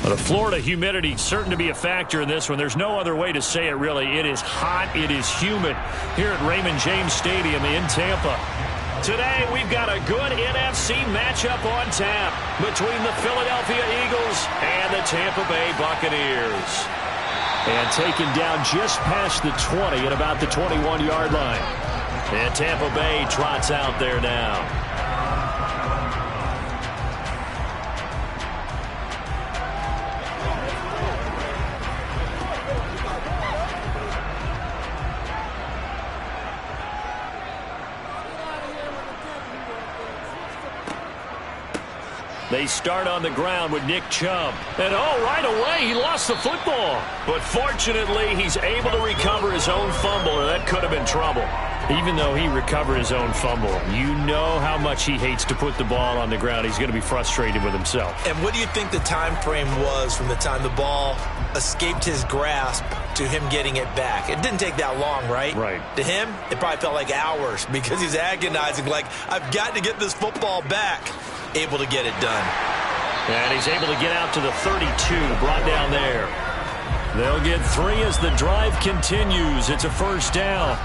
The Florida humidity certain to be a factor in this one. There's no other way to say it, really. It is hot. It is humid here at Raymond James Stadium in Tampa. Today, we've got a good NFC matchup on tap between the Philadelphia Eagles and the Tampa Bay Buccaneers. And taken down just past the 20 at about the 21-yard line. And Tampa Bay trots out there now. They start on the ground with Nick Chubb. And right away, he lost the football. But fortunately, he's able to recover his own fumble, or that could have been trouble. Even though he recovered his own fumble, you know how much he hates to put the ball on the ground. He's going to be frustrated with himself. And what do you think the time frame was from the time the ball escaped his grasp to him getting it back? It didn't take that long, right? Right. To him, it probably felt like hours because he's agonizing, like, I've got to get this football back. Able to get it done. And he's able to get out to the 32, brought down there. They'll get 3 as the drive continues. It's a first down.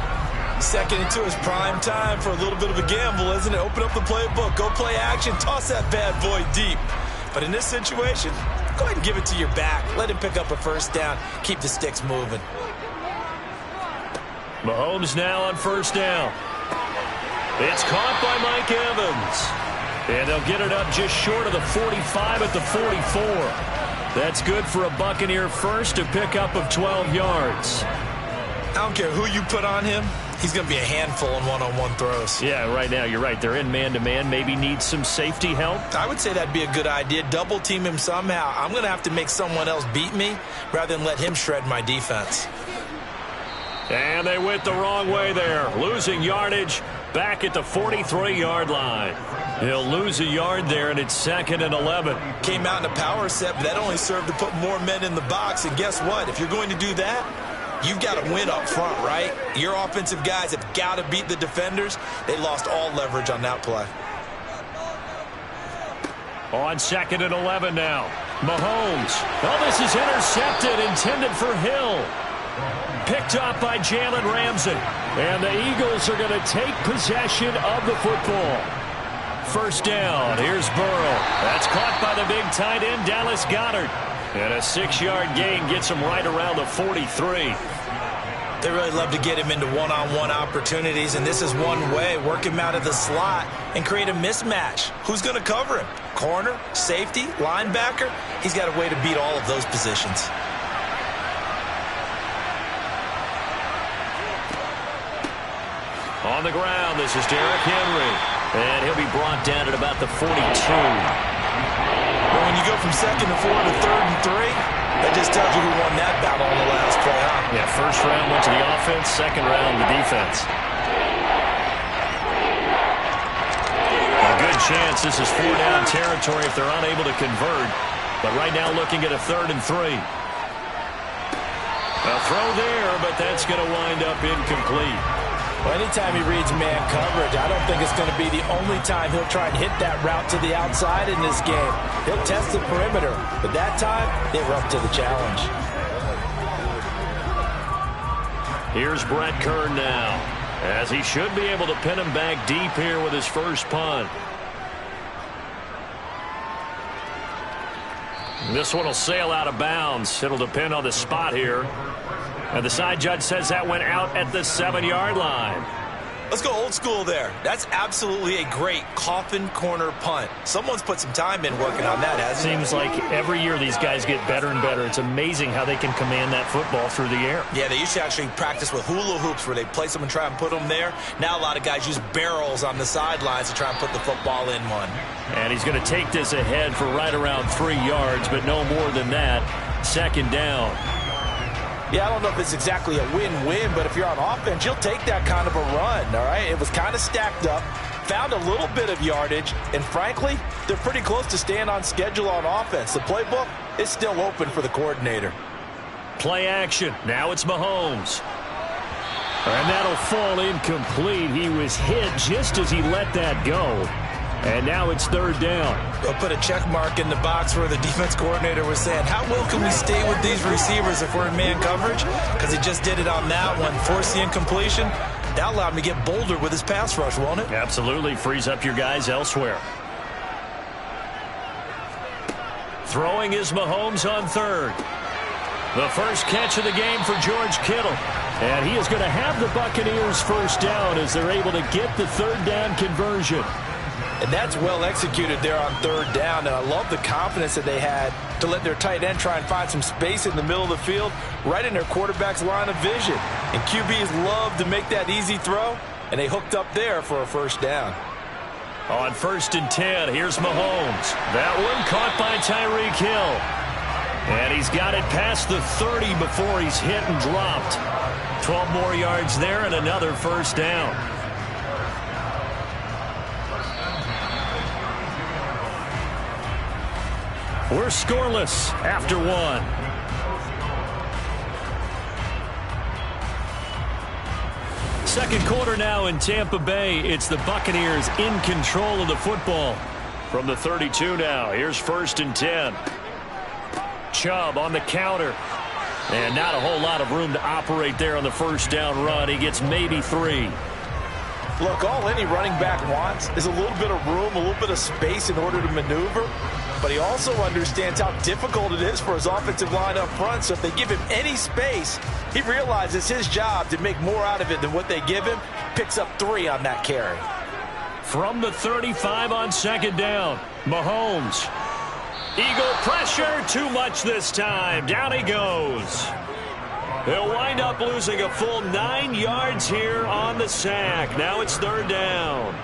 Second into his prime time for a little bit of a gamble, isn't it? Open up the playbook, go play action, toss that bad boy deep. But in this situation, go ahead and give it to your back. Let him pick up a first down. Keep the sticks moving. Mahomes now on first down. It's caught by Mike Evans. And they'll get it up just short of the 45 at the 44. That's good for a Buccaneer first, to pick up of 12 yards. I don't care who you put on him. He's going to be a handful in one-on-one throws. Yeah, right now, you're right. They're in man-to-man. Maybe need some safety help. I would say that'd be a good idea. Double team him somehow. I'm going to have to make someone else beat me rather than let him shred my defense. And they went the wrong way there. Losing yardage back at the 43-yard line. He'll lose a yard there, and it's 2nd and 11. Came out in a power set, but that only served to put more men in the box. And guess what? If you're going to do that, you've got to win up front, right? Your offensive guys have got to beat the defenders. They lost all leverage on that play. On 2nd and 11 now. Mahomes. Oh, this is intercepted, intended for Hill. Picked up by Jalen Ramsey. And the Eagles are going to take possession of the football. First down. Here's Burrow. That's caught by the big tight end, Dallas Goedert. And a 6-yard gain gets him right around the 43. They really love to get him into one-on-one opportunities, and this is one way. Work him out of the slot and create a mismatch. Who's going to cover him? Corner, safety, linebacker? He's got a way to beat all of those positions. On the ground, this is Derrick Henry. And he'll be brought down at about the 42. Well, when you go from 2nd and 4 to 3rd and 3, that just tells you who won that battle on the last play, huh? Yeah, first round went to the offense, second round the defense. A good chance this is 4-down territory if they're unable to convert. But right now looking at a 3rd and 3. A throw there, but that's going to wind up incomplete. Well, anytime he reads man coverage, I don't think it's going to be the only time he'll try and hit that route to the outside in this game. He'll test the perimeter, but that time, they were up to the challenge. Here's Brett Kern now, as he should be able to pin him back deep here with his first punt. This one will sail out of bounds. It'll depend on the spot here. And the side judge says that went out at the 7-yard line. Let's go old school there. That's absolutely a great coffin corner punt. Someone's put some time in working on that, hasn't it? Seems like every year these guys get better and better. It's amazing how they can command that football through the air. Yeah, they used to actually practice with hula hoops where they place them and try and put them there. Now a lot of guys use barrels on the sidelines to try and put the football in one. And he's going to take this ahead for right around 3 yards, but no more than that. 2nd down. Yeah, I don't know if it's exactly a win-win, but if you're on offense, you'll take that kind of a run, all right? It was kind of stacked up, found a little bit of yardage, and frankly, they're pretty close to staying on schedule on offense. The playbook is still open for the coordinator. Play action. Now it's Mahomes. And that'll fall incomplete. He was hit just as he let that go. And now it's third down. We'll put a check mark in the box where the defense coordinator was saying, how well can we stay with these receivers if we're in man coverage? Because he just did it on that one. Forced the incompletion. That allowed him to get bolder with his pass rush, won't it? Absolutely. Frees up your guys elsewhere. Throwing is Mahomes on third. The first catch of the game for George Kittle. And he is going to have the Buccaneers first down as they're able to get the third down conversion. And that's well executed there on third down. And I love the confidence that they had to let their tight end try and find some space in the middle of the field, right in their quarterback's line of vision. And QBs love to make that easy throw, and they hooked up there for a first down. On 1st and 10, here's Mahomes. That one caught by Tyreek Hill. And he's got it past the 30 before he's hit and dropped. 12 more yards there and another first down. We're scoreless after one. Second quarter now in Tampa Bay. It's the Buccaneers in control of the football. From the 32 now, here's 1st and 10. Chubb on the counter. And not a whole lot of room to operate there on the first down run. He gets maybe 3. Look, all any running back wants is a little bit of room, a little bit of space in order to maneuver. But he also understands how difficult it is for his offensive line up front. So if they give him any space, he realizes his job to make more out of it than what they give him. Picks up 3 on that carry. From the 35 on second down, Mahomes. Eagle pressure, too much this time. Down he goes. They'll wind up losing a full 9 yards here on the sack. Now it's third down.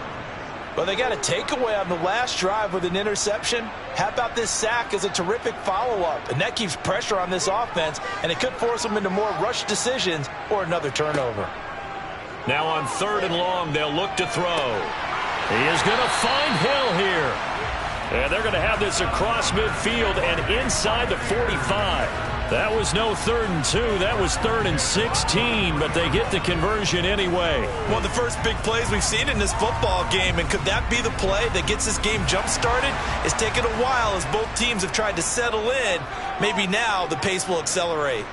Well, they got a takeaway on the last drive with an interception. How about this sack as a terrific follow-up? And that keeps pressure on this offense, and it could force them into more rush decisions or another turnover. Now on 3rd and long, they'll look to throw. He is going to find Hill here. And they're going to have this across midfield and inside the 45. That was no 3rd and 2. That was 3rd and 16, but they get the conversion anyway. One of the first big plays we've seen in this football game, and could that be the play that gets this game jump-started? It's taken a while as both teams have tried to settle in. Maybe now the pace will accelerate.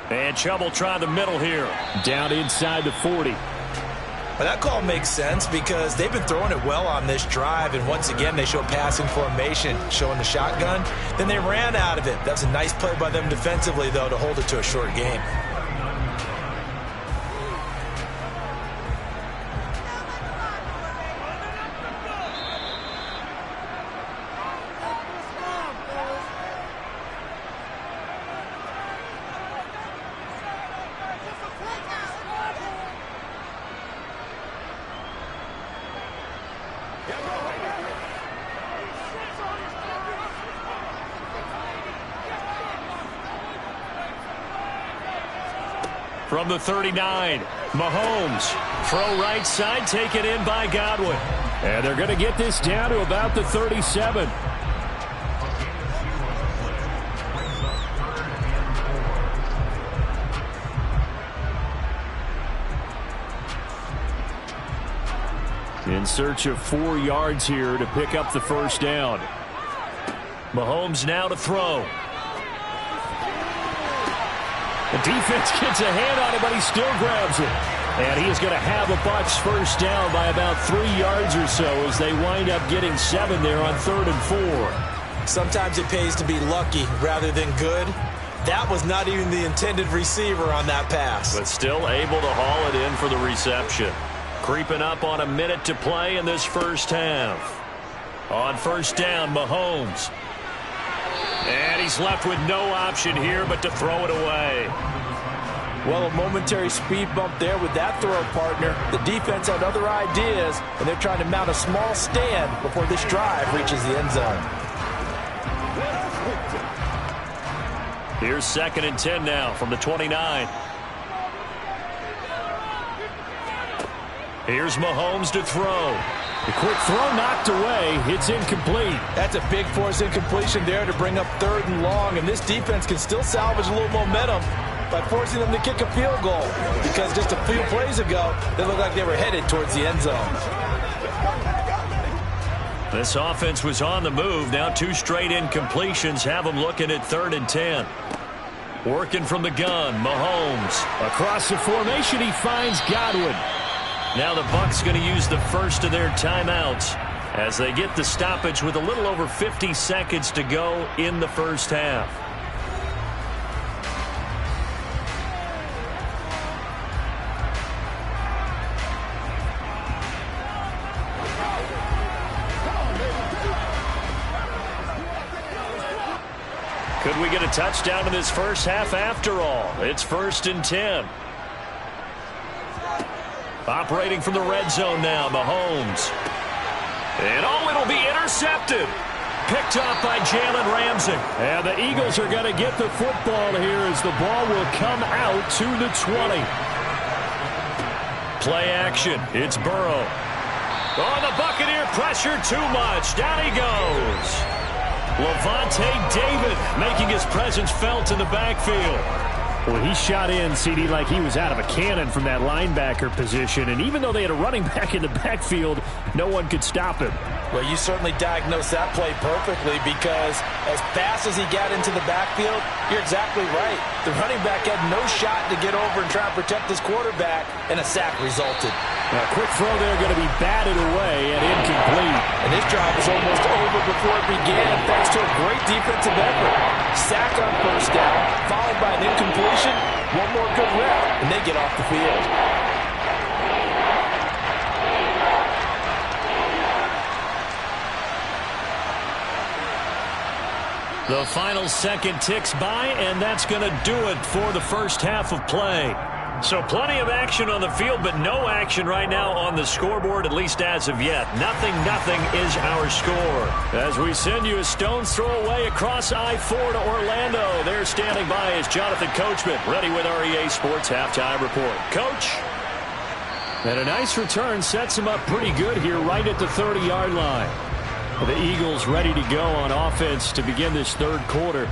And Chubb will try the middle here. Down inside the 40. Well, that call makes sense because they've been throwing it well on this drive, and once again they show passing formation, showing the shotgun. Then they ran out of it. That's a nice play by them defensively, though, to hold it to a short game. From the 39, Mahomes. Throw right side, taken in by Godwin. And they're going to get this down to about the 37. In search of 4 yards here to pick up the first down. Mahomes now to throw. The defense gets a hand on it, but he still grabs it. And he is going to have the Bucs first down by about 3 yards or so as they wind up getting 7 there on 3rd and 4. Sometimes it pays to be lucky rather than good. That was not even the intended receiver on that pass. But still able to haul it in for the reception. Creeping up on a minute to play in this first half. On first down, Mahomes. And he's left with no option here but to throw it away. Well, a momentary speed bump there with that throw partner. The defense had other ideas, and they're trying to mount a small stand before this drive reaches the end zone. Here's 2nd and 10 now from the 29. Here's Mahomes to throw. The quick throw knocked away. It's incomplete. That's a big force incompletion there to bring up 3rd and long, and this defense can still salvage a little momentum. by forcing them to kick a field goal, because just a few plays ago, they looked like they were headed towards the end zone. This offense was on the move. Now 2 straight incompletions have them looking at 3rd and 10. Working from the gun, Mahomes. Across the formation, he finds Godwin. Now the Bucs going to use the first of their timeouts as they get the stoppage with a little over 50 seconds to go in the first half. Could we get a touchdown in this first half after all? It's 1st and 10. Operating from the red zone now, Mahomes. And it'll be intercepted. Picked off by Jalen Ramsey. And the Eagles are going to get the football here as the ball will come out to the 20. Play action. It's Burrow. Oh, the Buccaneer pressure too much. Down he goes. Lavonte David making his presence felt in the backfield. Well, he shot in, CD, like he was out of a cannon from that linebacker position. And even though they had a running back in the backfield, no one could stop him. Well, you certainly diagnosed that play perfectly, because as fast as he got into the backfield, you're exactly right. The running back had no shot to get over and try and protect his quarterback, and a sack resulted. A quick throw there going to be batted away and incomplete. And this drive was almost over before it began, thanks to a great defensive effort. Sack on first down, followed by an incompletion. One more good rep, and they get off the field. The final second ticks by, and that's going to do it for the first half of play. So plenty of action on the field, but no action right now on the scoreboard, at least as of yet. 0-0 is our score. As we send you a stone's throw away across I-4 to Orlando. There standing by is Jonathan Coachman, ready with our EA Sports Halftime Report. Coach? And a nice return sets him up pretty good here right at the 30-yard line. The Eagles ready to go on offense to begin this third quarter.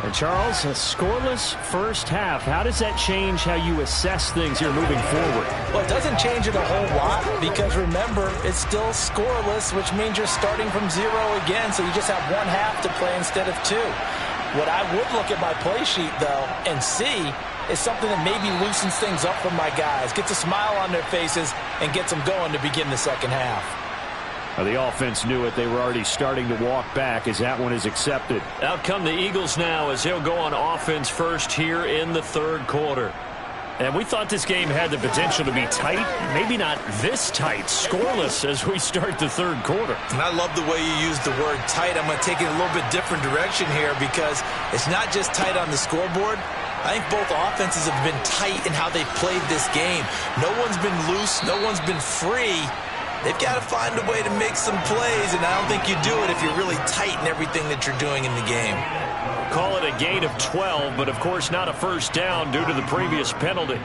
And Charles, a scoreless first half. How does that change how you assess things here moving forward? Well, it doesn't change it a whole lot, because remember, it's still scoreless, which means you're starting from 0 again, so you just have one half to play instead of 2. What I would look at my play sheet, though, and see is something that maybe loosens things up for my guys, gets a smile on their faces, and gets them going to begin the second half. The offense knew it. They were already starting to walk back as that one is accepted. Out come the Eagles now as they'll go on offense first here in the third quarter. And we thought this game had the potential to be tight. Maybe not this tight, scoreless as we start the third quarter. And I love the way you use the word tight. I'm going to take it a little bit different direction here, because it's not just tight on the scoreboard. I think both offenses have been tight in how they've played this game. No one's been loose. No one's been free. They've got to find a way to make some plays, and I don't think you do it if you're really tight in everything that you're doing in the game. Call it a gain of 12, but of course not a first down due to the previous penalty.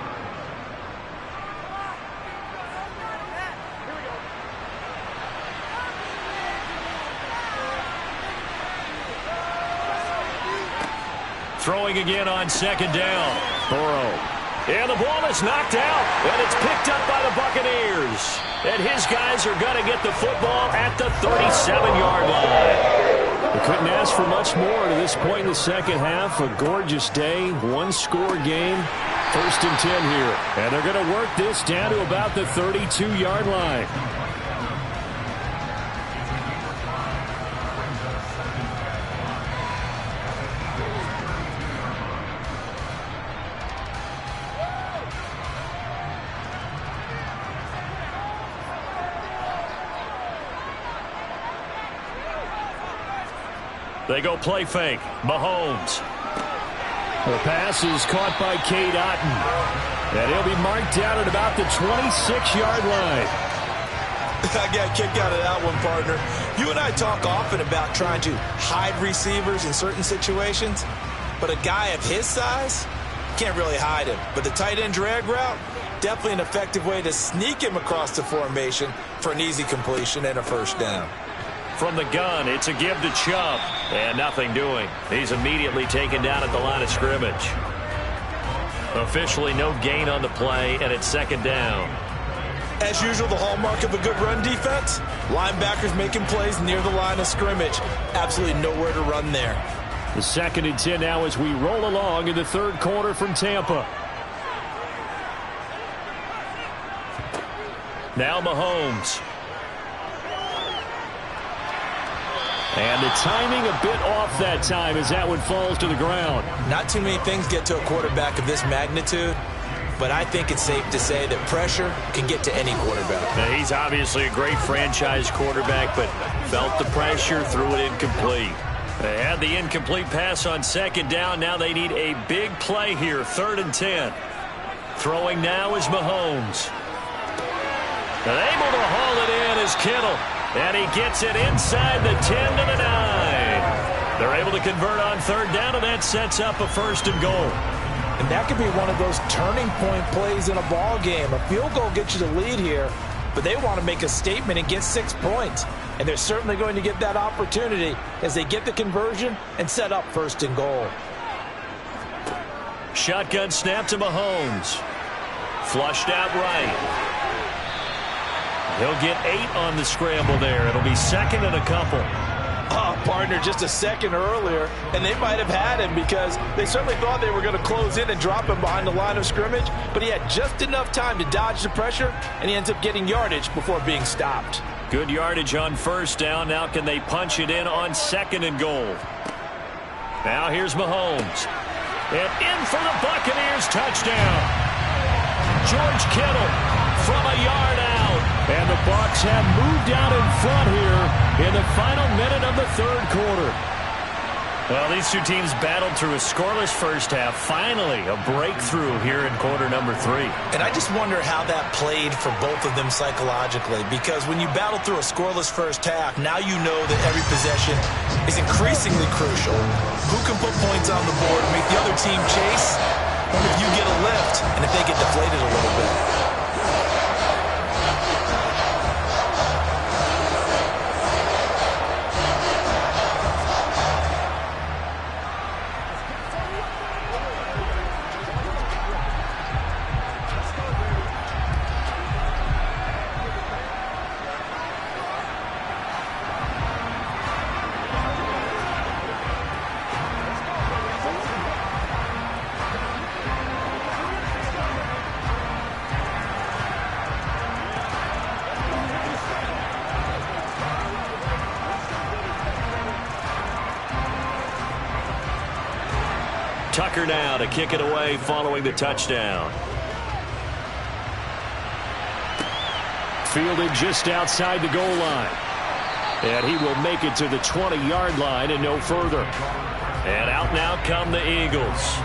Throwing again on second down. Burrow. And the ball is knocked out, and it's picked up by the Buccaneers. And his guys are going to get the football at the 37-yard line. They couldn't ask for much more to this point in the second half. A gorgeous day, one-score game, 1st and 10 here. And they're going to work this down to about the 32-yard line. They go play fake. Mahomes. The pass is caught by Cade Otton. And he'll be marked down at about the 26-yard line. I got a kick out of that one, partner. You and I talk often about trying to hide receivers in certain situations, but a guy of his size can't really hide him. But the tight end drag route, definitely an effective way to sneak him across the formation for an easy completion and a first down. From the gun, it's a give to Chubb, and nothing doing. He's immediately taken down at the line of scrimmage. Officially no gain on the play, and it's second down. As usual, the hallmark of a good run defense, linebackers making plays near the line of scrimmage. Absolutely nowhere to run there. The 2nd and 10 now as we roll along in the third quarter from Tampa. Now Mahomes. And the timing a bit off that time as that one falls to the ground. Not too many things get to a quarterback of this magnitude, but I think it's safe to say that pressure can get to any quarterback. Now, he's obviously a great franchise quarterback, but felt the pressure, threw it incomplete. They had the incomplete pass on second down. Now they need a big play here, 3rd and 10. Throwing now is Mahomes. And able to haul it in is Kittle. And he gets it inside the 10 to the 9. They're able to convert on 3rd down, and that sets up a 1st and goal. And that could be one of those turning point plays in a ball game. A field goal gets you the lead here, but they want to make a statement and get 6 points. And they're certainly going to get that opportunity as they get the conversion and set up 1st and goal. Shotgun snap to Mahomes. Flushed out right. He'll get 8 on the scramble there. It'll be 2nd and a couple. Partner, just a second earlier, and they might have had him because they certainly thought they were going to close in and drop him behind the line of scrimmage, but he had just enough time to dodge the pressure, and he ends up getting yardage before being stopped. Good yardage on 1st down. Now can they punch it in on 2nd and goal? Now here's Mahomes. And in for the Buccaneers touchdown. George Kittle from a yard out. And the Bucs have moved out in front here in the final minute of the 3rd quarter. Well, these two teams battled through a scoreless first half. Finally, a breakthrough here in quarter number 3. And I just wonder how that played for both of them psychologically, because when you battle through a scoreless first half, now you know that every possession is increasingly crucial. Who can put points on the board, make the other team chase, and if you get a lift, and if they get deflated a little bit. Tucker now to kick it away following the touchdown. Fielded just outside the goal line. And he will make it to the 20-yard line and no further. And out now come the Eagles.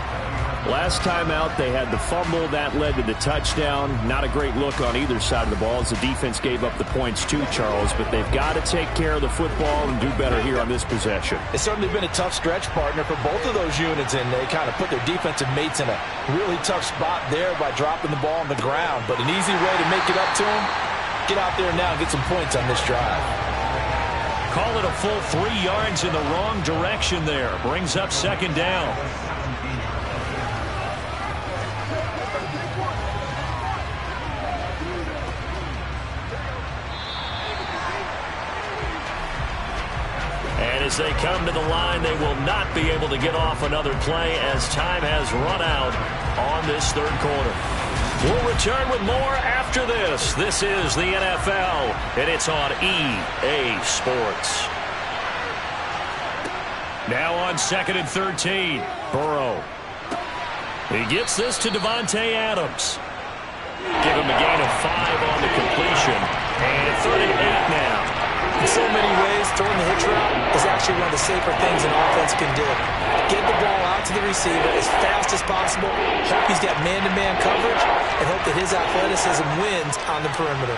Last time out, they had the fumble. That led to the touchdown. Not a great look on either side of the ball as the defense gave up the points to Charles. But they've got to take care of the football and do better here on this possession. It's certainly been a tough stretch, partner, for both of those units. And they kind of put their defensive mates in a really tough spot there by dropping the ball on the ground. But an easy way to make it up to them, get out there now and get some points on this drive. Call it a full 3 yards in the wrong direction there. Brings up 2nd down. And as they come to the line, they will not be able to get off another play as time has run out on this 3rd quarter. We'll return with more after this. This is the NFL, and it's on EA Sports. Now on 2nd and 13, Burrow. He gets this to Davante Adams. Give him a gain of 5 on the completion, and 3rd and 8 now. In so many ways, throwing the hitch route is actually one of the safer things an offense can do. Get the ball out to the receiver as fast as possible, hope he's got man-to-man coverage, and hope that his athleticism wins on the perimeter.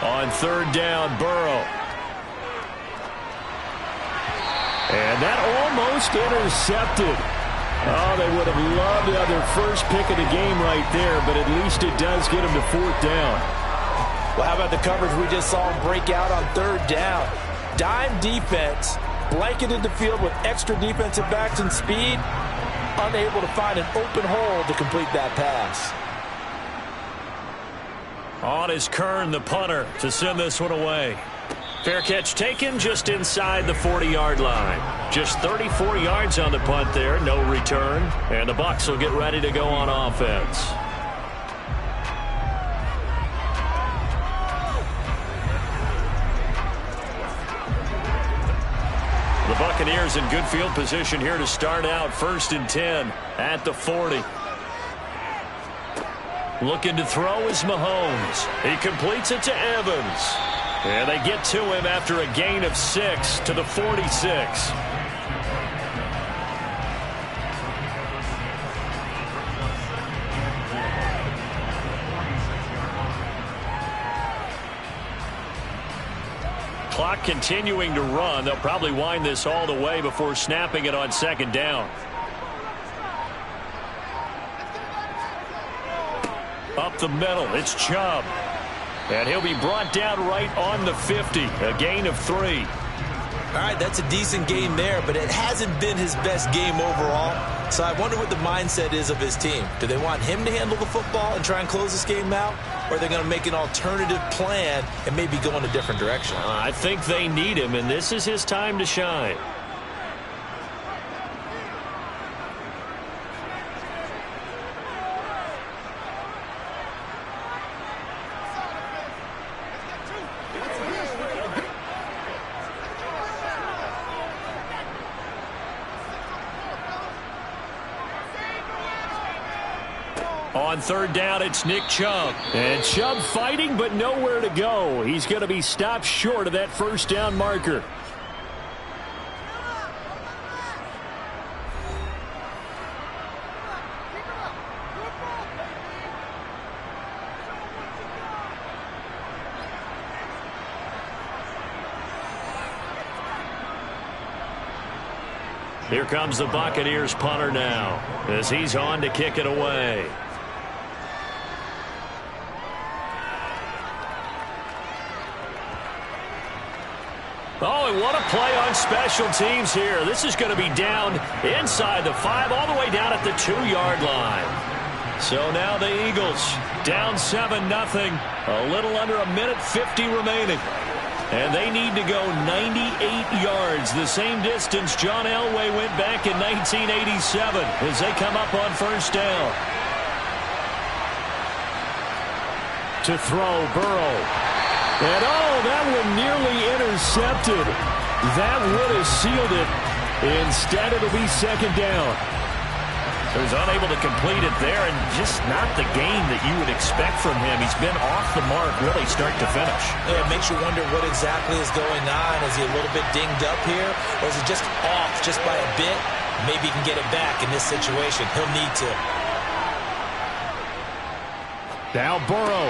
On 3rd down, Burrow. And that almost intercepted. Oh, they would have loved to have their first pick of the game right there, but at least it does get them to 4th down. Well, how about the coverage we just saw him break out on 3rd down? Dime defense blanketed the field with extra defensive backs and speed, unable to find an open hole to complete that pass. On is Kern, the punter, to send this one away. Fair catch taken just inside the 40-yard line. Just 34 yards on the punt there, no return. And the Bucs will get ready to go on offense. The Buccaneers in good field position here to start out. 1st and 10 at the 40. Looking to throw is Mahomes. He completes it to Evans. And they get to him after a gain of 6 to the 46. Clock continuing to run. They'll probably wind this all the way before snapping it on 2nd down. Up the middle, it's Chubb. And he'll be brought down right on the 50. A gain of 3. All right, that's a decent game there, but it hasn't been his best game overall. So I wonder what the mindset is of his team. Do they want him to handle the football and try and close this game out? Or are they going to make an alternative plan and maybe go in a different direction? I think they need him, and this is his time to shine. On 3rd down, it's Nick Chubb. And Chubb fighting, but nowhere to go. He's going to be stopped short of that 1st down marker. Here comes the Buccaneers punter now, as he's on to kick it away. Oh, and what a play on special teams here. This is going to be down inside the 5, all the way down at the 2-yard line. So now the Eagles down 7-0. A little under a minute 50 remaining. And they need to go 98 yards, the same distance John Elway went back in 1987 as they come up on 1st down. To throw, Burrow. And oh, that one nearly intercepted. That would have sealed it. Instead, it'll be 2nd down. He was unable to complete it there, and just not the game that you would expect from him. He's been off the mark really start to finish. Yeah, it makes you wonder what exactly is going on. Is he a little bit dinged up here, or is it just off just by a bit? Maybe he can get it back in this situation. He'll need to. Now Burrow.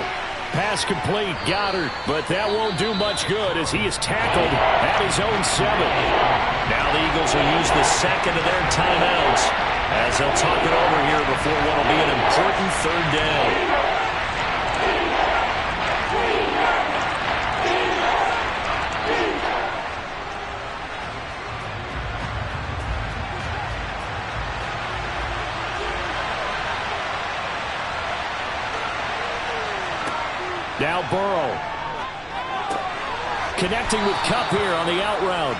Pass complete, Goddard, but that won't do much good as he is tackled at his own 7. Now the Eagles will use the 2nd of their timeouts as they'll talk it over here before what will be an important 3rd down. Now Burrow. Connecting with Kupp here on the out route.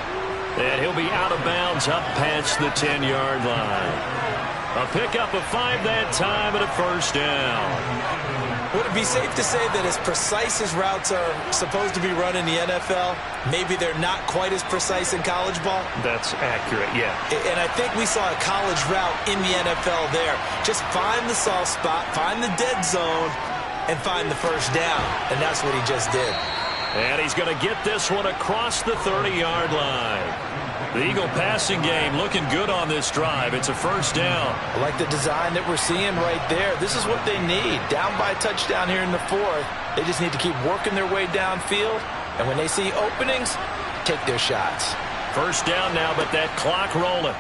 And he'll be out of bounds up past the 10-yard line. A pickup of 5 that time and a 1st down. Would it be safe to say that as precise as routes are supposed to be run in the NFL, maybe they're not quite as precise in college ball? That's accurate, yeah. And I think we saw a college route in the NFL there. Just find the soft spot, find the dead zone, and find the 1st down. And that's what he just did. And he's going to get this one across the 30-yard line. The Eagle passing game looking good on this drive. It's a 1st down. I like the design that we're seeing right there. This is what they need. Down by a touchdown here in the 4th. They just need to keep working their way downfield. And when they see openings, take their shots. 1st down now, but that clock rolling.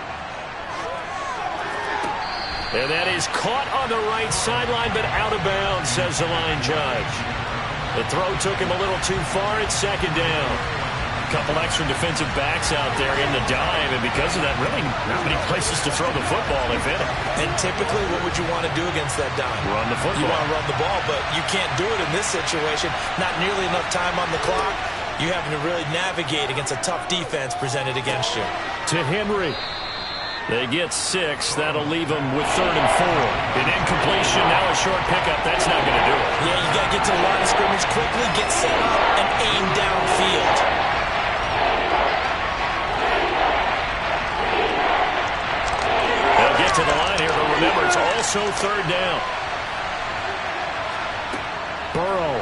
And that is caught on the right sideline, but out of bounds, says the line judge. The throw took him a little too far. It's 2nd down. couple extra defensive backs out there in the dime, and because of that, really not many places to throw the football, if any. And typically, what would you want to do against that dime? Run the football. You want to run the ball, but you can't do it in this situation. Not nearly enough time on the clock. You having to really navigate against a tough defense presented against you. To Henry. They get 6. That'll leave them with 3rd and 4. An incompletion, now a short pickup. That's not going to do it. Yeah, you got to get to the line of scrimmage quickly, get set up, and aim downfield. They'll get to the line here, but remember, it's also 3rd down. Burrow.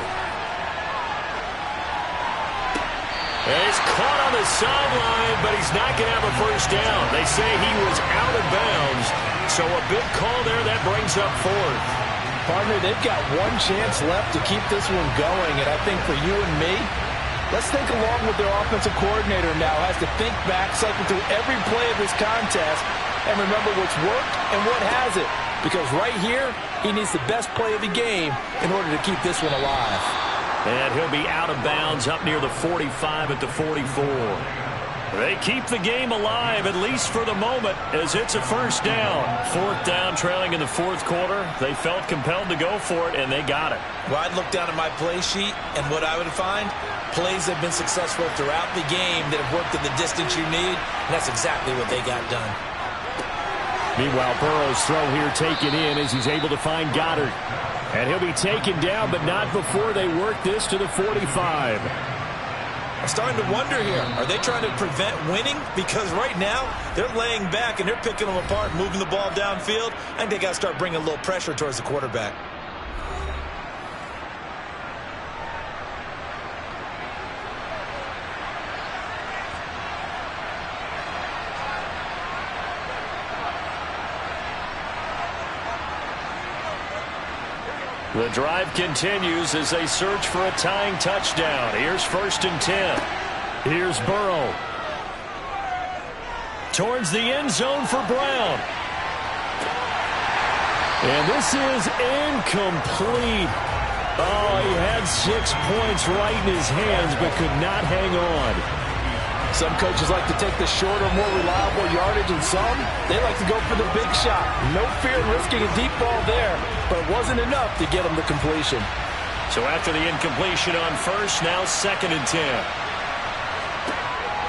He's caught on the sideline, but he's not going to have a first down. They say he was out of bounds, so a big call there. That brings up 4th. Partner, they've got one chance left to keep this one going, and I think for you and me, let's think along with their offensive coordinator now. Has to think back, cycle through every play of this contest, and remember what's worked and what hasn't. Because right here, he needs the best play of the game in order to keep this one alive. And he'll be out of bounds up near the 45 at the 44. They keep the game alive, at least for the moment, as it's a first down. 4th down, trailing in the 4th quarter. They felt compelled to go for it, and they got it. Well, I'd look down at my play sheet, and what I would find, plays have been successful throughout the game that have worked at the distance you need, and that's exactly what they got done. Meanwhile, Burrow's throw here taken in as he's able to find Goddard. And he'll be taken down, but not before they work this to the 45. I'm starting to wonder here, are they trying to prevent winning? Because right now, they're laying back and they're picking them apart, moving the ball downfield. I think they got to start bringing a little pressure towards the quarterback. The drive continues as they search for a tying touchdown. Here's 1st and 10. Here's Burrow. Towards the end zone for Brown. And this is incomplete. Oh, he had 6 points right in his hands, but could not hang on. Some coaches like to take the shorter, more reliable yardage, and some, they like to go for the big shot. No fear in risking a deep ball there, but it wasn't enough to get them the completion. So after the incompletion on 1st, now 2nd and 10.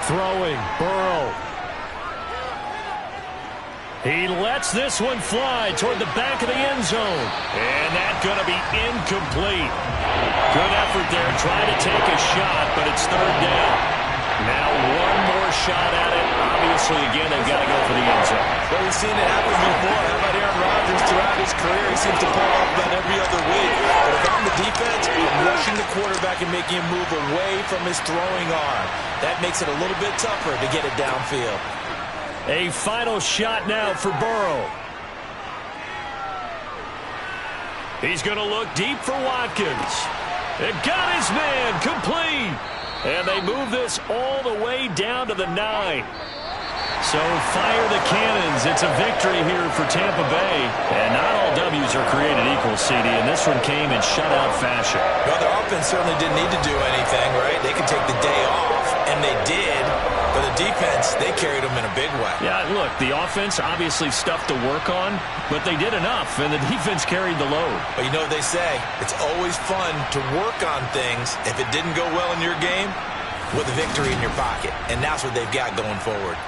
Throwing, Burrow. He lets this one fly toward the back of the end zone. And that's going to be incomplete. Good effort there, trying to take a shot, but it's 3rd down. Now one more shot at it. Obviously, again, they've got to go for the end zone. Well, we've seen it happen before. How about Aaron Rodgers throughout his career? He seems to pull off about every other week. But if I'm the defense, I'm rushing the quarterback and making him move away from his throwing arm. That makes it a little bit tougher to get it downfield. A final shot now for Burrow. He's going to look deep for Watkins. And got his man complete. And they move this all the way down to the 9. So fire the cannons. It's a victory here for Tampa Bay. And not all W's are created equal, CD. And this one came in shutout fashion. Well, their offense certainly didn't need to do anything, right? They could take the day off, and they did. But the defense, they carried them in a big way. Yeah, look, the offense obviously stuff to work on, but they did enough, and the defense carried the load. But you know what they say? It's always fun to work on things if it didn't go well in your game with a victory in your pocket. And that's what they've got going forward.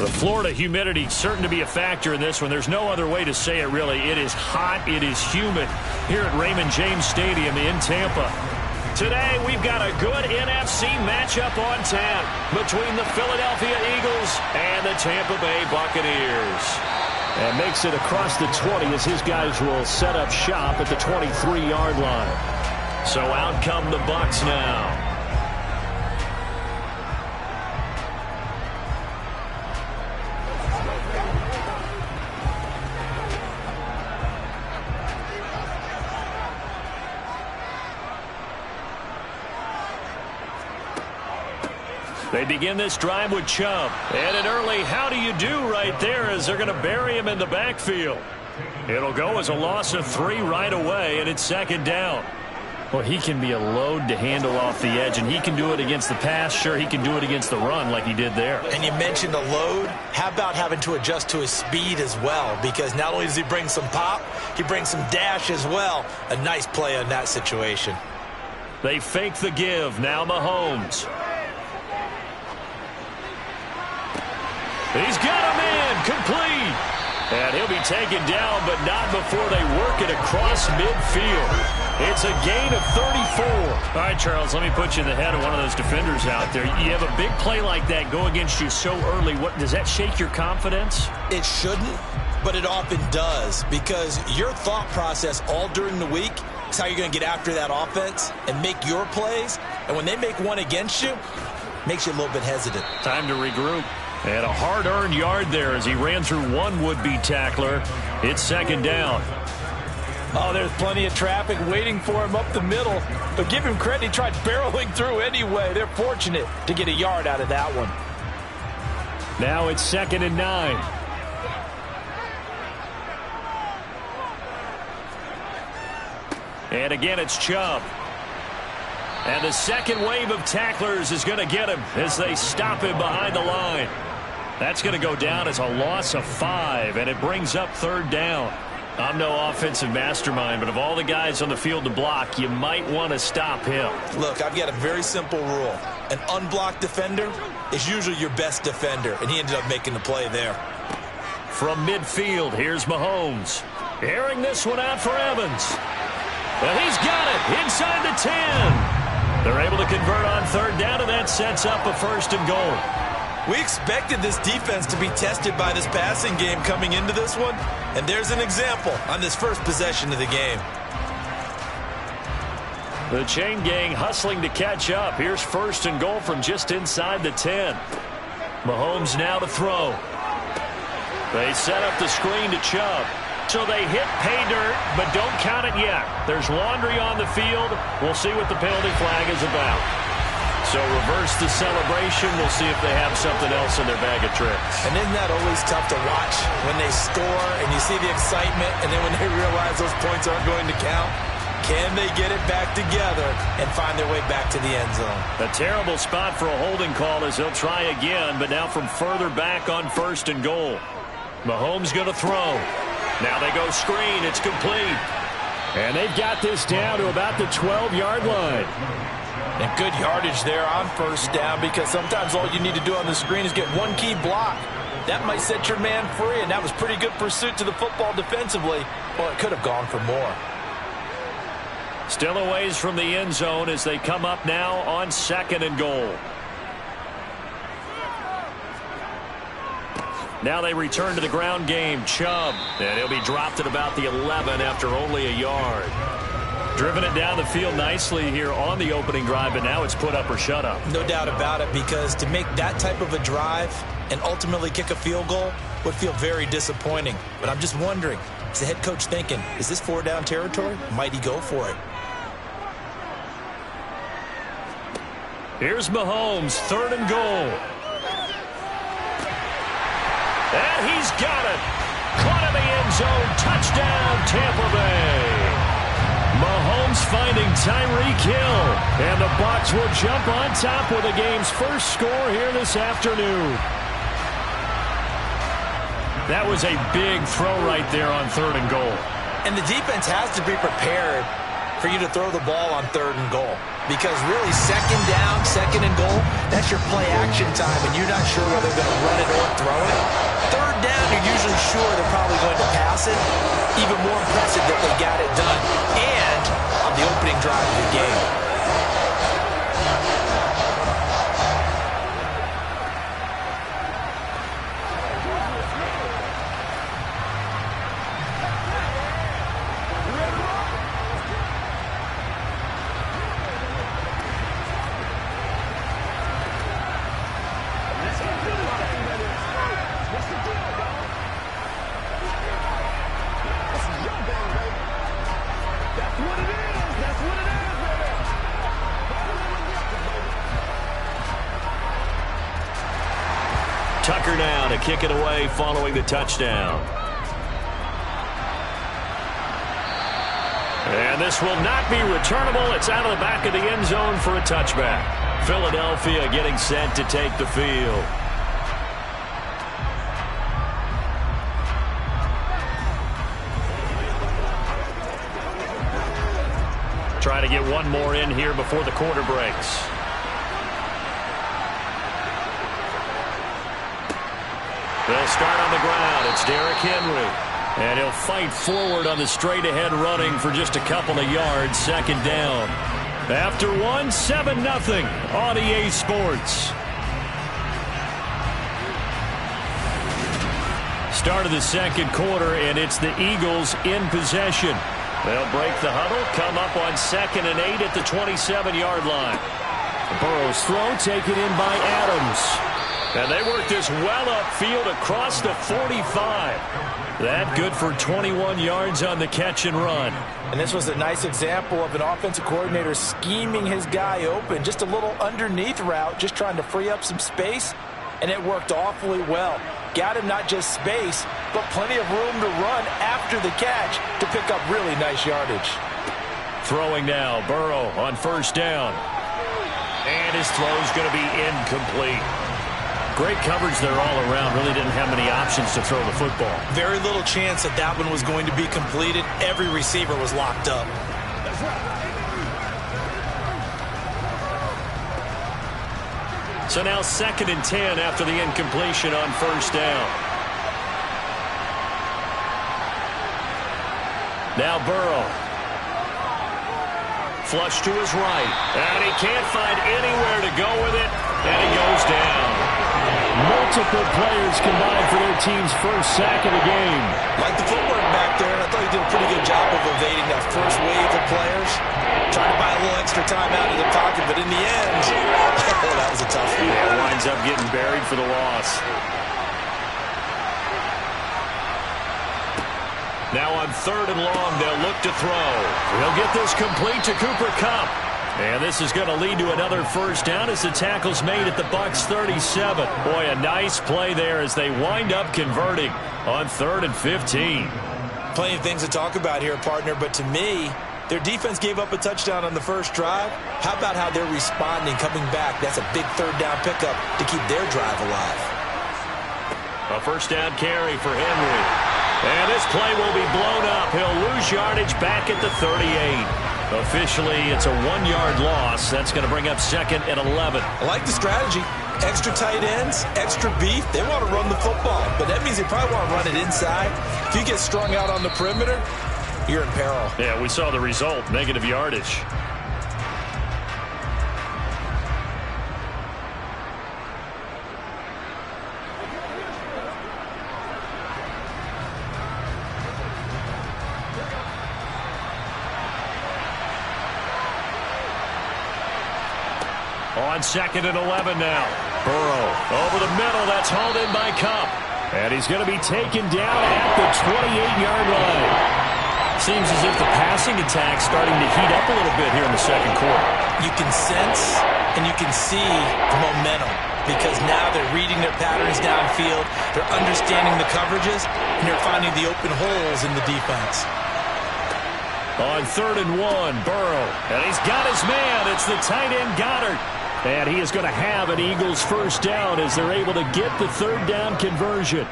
The Florida humidity certain to be a factor in this one. There's no other way to say it, really. It is hot. It is humid here at Raymond James Stadium in Tampa. Today, we've got a good NFC matchup on tap between the Philadelphia Eagles and the Tampa Bay Buccaneers. And makes it across the 20 as his guys will set up shop at the 23-yard line. So out come the Bucs now. They begin this drive with Chubb. And an early how do you do right there as they're going to bury him in the backfield. It'll go as a loss of 3 right away, and it's second down. Well, he can be a load to handle off the edge, and he can do it against the pass. Sure, he can do it against the run like he did there. And you mentioned a load. How about having to adjust to his speed as well? Because not only does he bring some pop, he brings some dash as well. A nice play on that situation. They fake the give. Now Mahomes. He's got a man complete. And he'll be taken down, but not before they work it across midfield. It's a gain of 34. All right, Charles, let me put you in the head of one of those defenders out there. You have a big play like that go against you so early. What does that shake your confidence? It shouldn't, but it often does, because your thought process all during the week is how you're going to get after that offense and make your plays. And when they make one against you, it makes you a little bit hesitant. Time to regroup. And a hard-earned yard there as he ran through one would-be tackler. It's second down. Oh, there's plenty of traffic waiting for him up the middle. But give him credit, he tried barreling through anyway. They're fortunate to get a yard out of that one. Now it's 2nd and 9. And again, it's Chubb. And the second wave of tacklers is going to get him as they stop him behind the line. That's going to go down as a loss of 5, and it brings up third down. I'm no offensive mastermind, but of all the guys on the field to block, you might want to stop him. Look, I've got a very simple rule. An unblocked defender is usually your best defender, and he ended up making the play there. From midfield, here's Mahomes. Airing this one out for Evans. And he's got it inside the 10. They're able to convert on third down, and that sets up a 1st and goal. We expected this defense to be tested by this passing game coming into this one, and there's an example on this first possession of the game. The chain gang hustling to catch up. Here's 1st and goal from just inside the 10. Mahomes now to throw. They set up the screen to Chubb. So they hit pay dirt, but don't count it yet. There's laundry on the field. We'll see what the penalty flag is about. So reverse the celebration. We'll see if they have something else in their bag of tricks. And isn't that always tough to watch when they score and you see the excitement, and then when they realize those points aren't going to count? Can they get it back together and find their way back to the end zone? A terrible spot for a holding call as they'll try again, but now from further back on 1st and goal. Mahomes going to throw. Now they go screen. It's complete. And they've got this down to about the 12-yard line. And good yardage there on 1st down, because sometimes all you need to do on the screen is get one key block. That might set your man free, and that was pretty good pursuit to the football defensively. Well, it could have gone for more. Still a ways from the end zone as they come up now on 2nd and goal. Now they return to the ground game. Chubb, and he'll be dropped at about the 11 after only a yard. Driven it down the field nicely here on the opening drive, but now it's put up or shut up. No doubt about it, because to make that type of a drive and ultimately kick a field goal would feel very disappointing. But I'm just wondering, is the head coach thinking, is this 4-down territory? Might he go for it? Here's Mahomes, 3rd and goal. And he's got it. Caught in the end zone. Touchdown, Tampa Bay. Mahomes finding Tyreek Hill. And the Bucs will jump on top with the game's first score here this afternoon. That was a big throw right there on 3rd and goal. And the defense has to be prepared for you to throw the ball on 3rd and goal. Because really, 2nd down, 2nd and goal, that's your play action time, and you're not sure whether they're going to run it or throw it. 3rd down, you're usually sure they're probably going to pass it. Even more impressive that they got it done, and on the opening drive of the game. Tucker now to kick it away following the touchdown. And this will not be returnable. It's out of the back of the end zone for a touchback. Philadelphia getting set to take the field. Try to get one more in here before the quarter breaks. They'll start on the ground. It's Derrick Henry. And he'll fight forward on the straight-ahead running for just a couple of yards. 2nd down. After 1, 7-0 on EA Sports. Start of the 2nd quarter, and it's the Eagles in possession. They'll break the huddle, come up on 2nd and 8 at the 27-yard line. Burrow's throw taken in by Adams. And they work this well upfield across the 45. That good for 21 yards on the catch and run. And this was a nice example of an offensive coordinator scheming his guy open. Just a little underneath route, just trying to free up some space. And it worked awfully well. Got him not just space, but plenty of room to run after the catch to pick up really nice yardage. Throwing now, Burrow on 1st down. And his throw's going to be incomplete. Great coverage there all around. Really didn't have many options to throw the football. Very little chance that that one was going to be completed. Every receiver was locked up. So now 2nd and 10 after the incompletion on 1st down. Now Burrow. Flush to his right. And he can't find anywhere to go with it. And he goes down. Multiple players combined for their team's 1st sack of the game. Like the footwork back there, and I thought he did a pretty good job of evading that first wave of players. Trying to buy a little extra time out of the pocket, but in the end, that was a tough one. Yeah, winds up getting buried for the loss. Now on 3rd and long, they'll look to throw. He'll get this complete to Cooper Kupp. And this is going to lead to another 1st down as the tackle's made at the Bucs 37. Boy, a nice play there as they wind up converting on 3rd and 15. Plenty of things to talk about here, partner, but to me, their defense gave up a touchdown on the first drive. How about how they're responding, coming back? That's a big 3rd down pickup to keep their drive alive. A 1st down carry for Henry. And this play will be blown up. He'll lose yardage back at the 38. Officially, it's a 1-yard loss. That's going to bring up 2nd and 11. I like the strategy. Extra tight ends, extra beef. They want to run the football, but that means they probably want to run it inside. If you get strung out on the perimeter, you're in peril. Yeah, we saw the result, negative yardage. On 2nd and 11 now. Burrow over the middle. That's hauled in by Kupp. And he's going to be taken down at the 28-yard line. Seems as if the passing attack's starting to heat up a little bit here in the 2nd quarter. You can sense and you can see the momentum because now they're reading their patterns downfield. They're understanding the coverages, and they're finding the open holes in the defense. On 3rd and 1, Burrow. And he's got his man. It's the tight end Goddard. And he is going to have an Eagles 1st down as they're able to get the 3rd down conversion.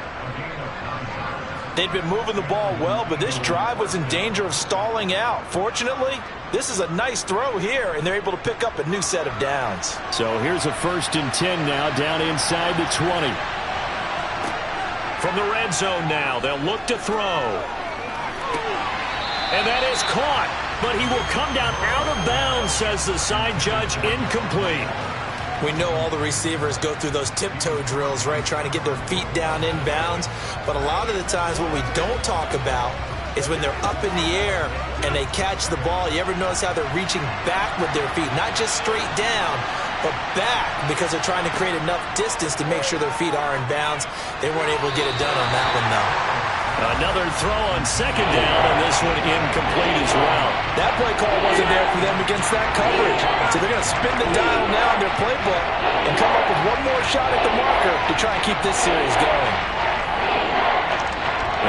They'd been moving the ball well, but this drive was in danger of stalling out. Fortunately, This is a nice throw here, and they're able to pick up a new set of downs. So here's a 1st and 10 now, down inside the 20. From the red zone now, they'll look to throw. And that is caught, but he will come down out of bounds, says the side judge, incomplete. We know all the receivers go through those tiptoe drills, right, trying to get their feet down in bounds. But a lot of the times what we don't talk about is when they're up in the air and they catch the ball. You ever notice how they're reaching back with their feet? Not just straight down, but back, because they're trying to create enough distance to make sure their feet are in bounds. They weren't able to get it done on that one, though. Another throw on 2nd down, and this one incomplete as well. That play call wasn't there for them against that coverage. So they're going to spin the dial now in their playbook and come up with one more shot at the marker to try and keep this series going.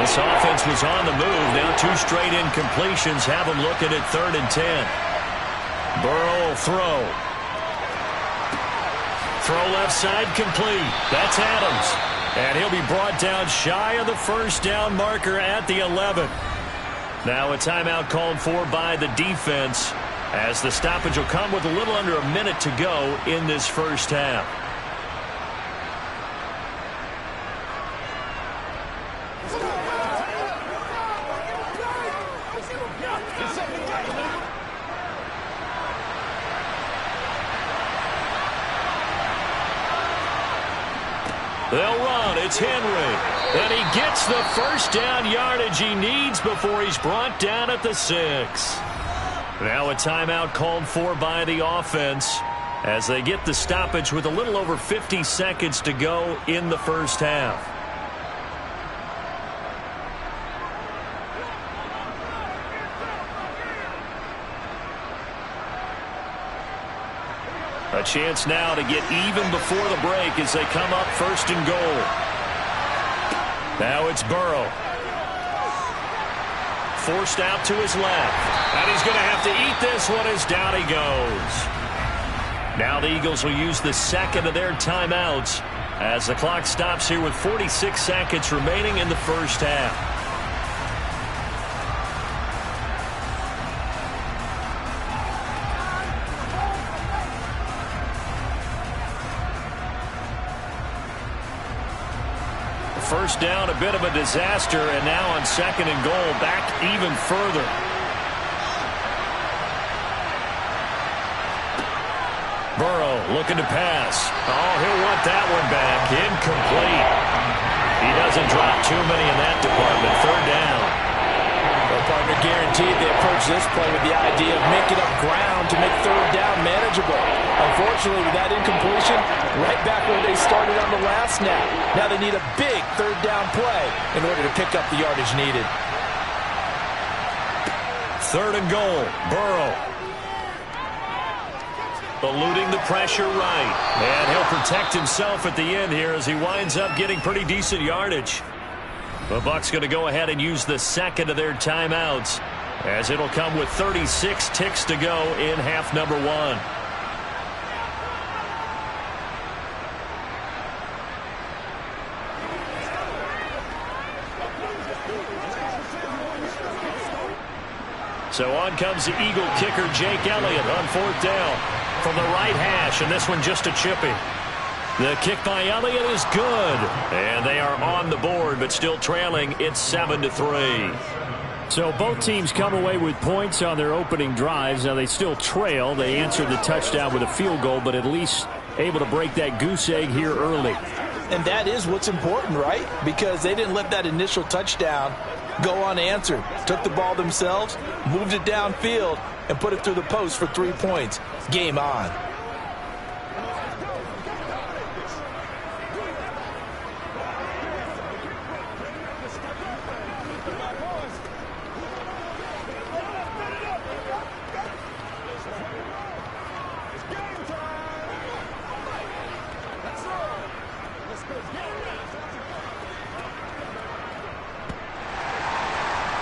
This offense was on the move. Now 2 straight incompletions have them looking at 3rd and 10. Burrow will throw. Throw left side complete. That's Adams. And he'll be brought down shy of the 1st down marker at the 11. Now a timeout called for by the defense, as the stoppage will come with a little under a minute to go in this 1st half. They'll run. It's Henry. And he gets the 1st down yardage he needs before he's brought down at the 6. Now a timeout called for by the offense as they get the stoppage with a little over 50 seconds to go in the 1st half. A chance now to get even before the break as they come up 1st and goal. Now it's Burrow. Forced out to his left. And he's going to have to eat this one as down he goes. Now the Eagles will use the 2nd of their timeouts as the clock stops here with 46 seconds remaining in the 1st half. First down, a bit of a disaster, and now on 2nd and goal, back even further. Burrow looking to pass. Oh, he'll want that one back. Incomplete. He doesn't drop too many in that department. 3rd down. Well, partner, guaranteed they approach this play with the idea of making up ground to make 3rd down manageable. Unfortunately, with that incompletion, right back where they started on the last snap. Now they need a big 3rd down play in order to pick up the yardage needed. 3rd and goal. Burrow. Eluding the pressure right. And he'll protect himself at the end here as he winds up getting pretty decent yardage. The Bucs going to go ahead and use the 2nd of their timeouts as it'll come with 36 ticks to go in half number 1. So on comes the Eagle kicker, Jake Elliott, on 4th down from the right hash, and this one just a chippy. The kick by Elliott is good, and they are on the board, but still trailing. It's 7-3. So both teams come away with points on their opening drives. Now they still trail. They answered the touchdown with a field goal, but at least able to break that goose egg here early. And that is what's important, right? Because they didn't let that initial touchdown go unanswered. Took the ball themselves, moved it downfield, and put it through the post for 3 points. Game on.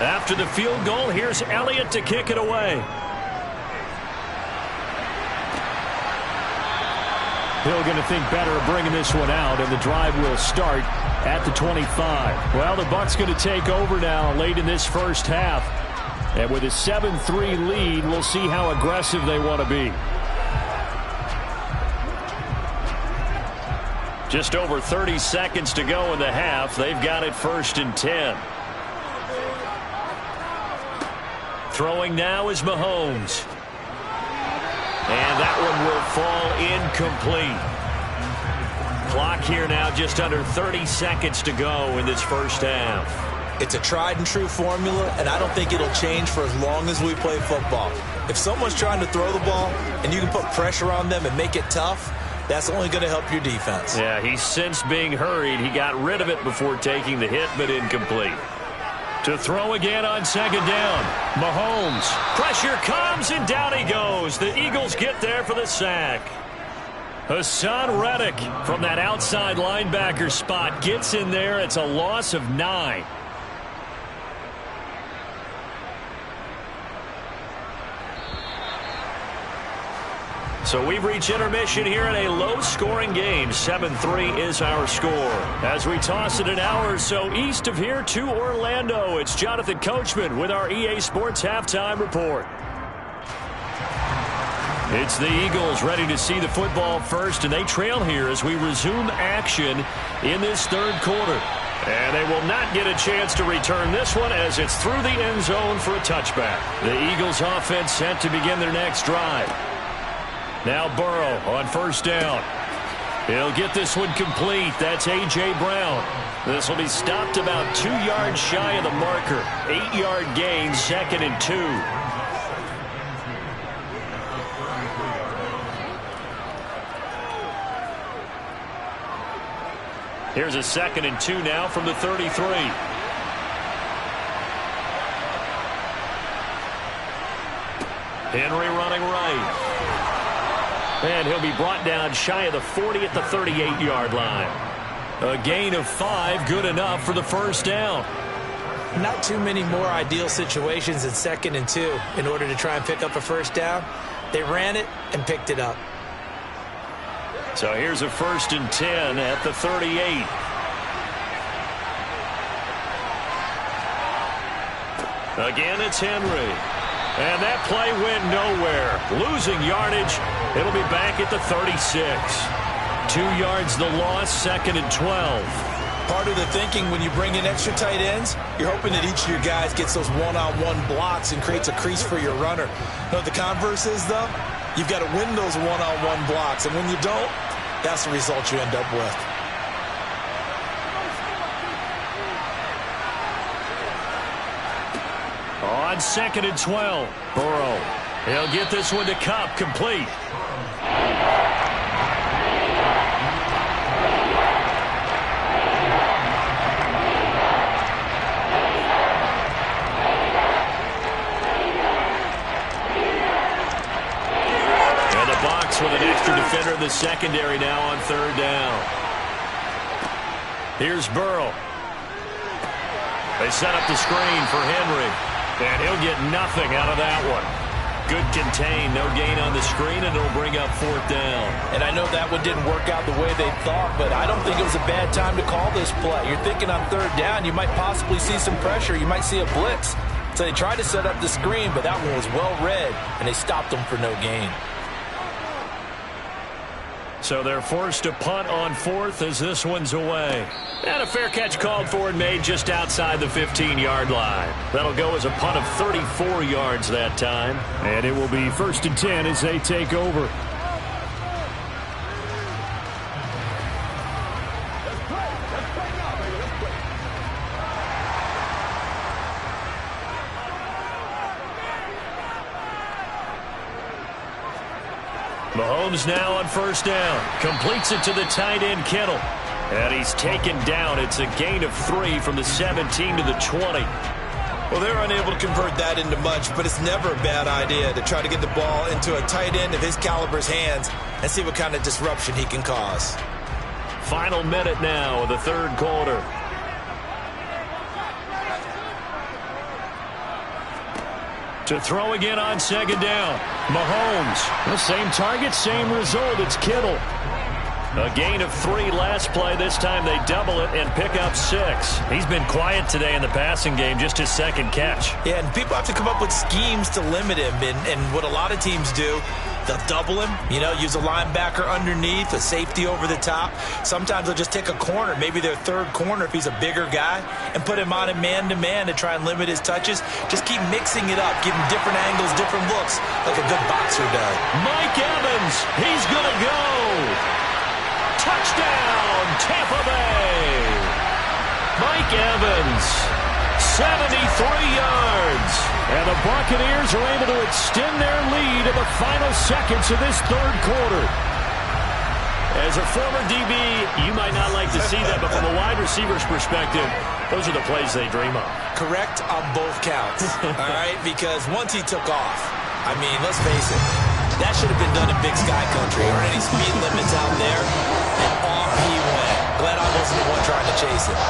After the field goal, here's Elliott to kick it away. Hill going to think better of bringing this one out, and the drive will start at the 25. Well, the Bucs going to take over now late in this 1st half. And with a 7-3 lead, we'll see how aggressive they want to be. Just over 30 seconds to go in the half. They've got it 1st and 10. Throwing now is Mahomes. And that one will fall incomplete. Clock here now just under 30 seconds to go in this first half. It's a tried and true formula, and I don't think it'll change for as long as we play football. If someone's trying to throw the ball and you can put pressure on them and make it tough, that's only going to help your defense. Yeah, he's since being hurried. He got rid of it before taking the hit, but incomplete. To throw again on 2nd down. Mahomes. Pressure comes, and down he goes. The Eagles get there for the sack. Hassan Reddick from that outside linebacker spot gets in there. It's a loss of 9. So we've reached intermission here in a low-scoring game. 7-3 is our score. As we toss it an hour or so east of here to Orlando, it's Jonathan Coachman with our EA Sports Halftime Report. It's the Eagles ready to see the football first, and they trail here as we resume action in this 3rd quarter. And they will not get a chance to return this one as it's through the end zone for a touchback. The Eagles offense set to begin their next drive. Now Burrow on 1st down. He'll get this one complete. That's A.J. Brown. This will be stopped about 2 yards shy of the marker. 8-yard gain, 2nd and 2. Here's a 2nd and 2 now from the 33. Henry running right. And he'll be brought down shy of the 40 at the 38-yard line. A gain of 5, good enough for the 1st down. Not too many more ideal situations in 2nd and 2 in order to try and pick up a 1st down. They ran it and picked it up. So here's a 1st and 10 at the 38. Again, it's Henry. And that play went nowhere. Losing yardage. It'll be back at the 36. 2 yards the loss, 2nd and 12. Part of the thinking when you bring in extra tight ends, you're hoping that each of your guys gets those one-on-one blocks and creates a crease for your runner. You know what the converse is, though? You've got to win those one-on-one blocks. And when you don't, that's the result you end up with. On 2nd and 12, Burrow. He'll get this one to Kupp, complete. And the box with an extra defender in the secondary now on 3rd down. Here's Burrow. They set up the screen for Henry. And he'll get nothing out of that one. Good contain, no gain on the screen, and it'll bring up 4th down. And I know that one didn't work out the way they thought, but I don't think it was a bad time to call this play. You're thinking on 3rd down, you might possibly see some pressure. You might see a blitz. So they tried to set up the screen, but that one was well read, and they stopped them for no gain. So they're forced to punt on 4th as this one's away. And a fair catch called for and made just outside the 15-yard line. That'll go as a punt of 34 yards that time. And it will be 1st and 10 as they take over. Mahomes now on 1st down. Completes it to the tight end, Kittle. And he's taken down. It's a gain of 3 from the 17 to the 20. Well, they're unable to convert that into much, but it's never a bad idea to try to get the ball into a tight end of his caliber's hands and see what kind of disruption he can cause. Final minute now of the 3rd quarter. To throw again on 2nd down. Mahomes. The same target, same result. It's Kittle. A gain of 3 last play. This time they double it and pick up 6. He's been quiet today in the passing game, just his second catch. Yeah, and people have to come up with schemes to limit him. And what a lot of teams do, they'll double him, use a linebacker underneath, a safety over the top. Sometimes they'll just take a corner, maybe their third corner if he's a bigger guy, and put him on a man-to-man to try and limit his touches. Just keep mixing it up, give him different angles, different looks, like a good boxer does. Mike Evans, he's going to go. Touchdown, Tampa Bay. Mike Evans, 73 yards. And the Buccaneers are able to extend their lead in the final seconds of this third quarter. As a former DB, you might not like to see that, but from a wide receiver's perspective, those are the plays they dream of. Correct on both counts, all right? Because once he took off, I mean, let's face it, that should have been done in Big Sky Country. Or any speed limits out there, and off he went. Glad I wasn't the one trying to chase it.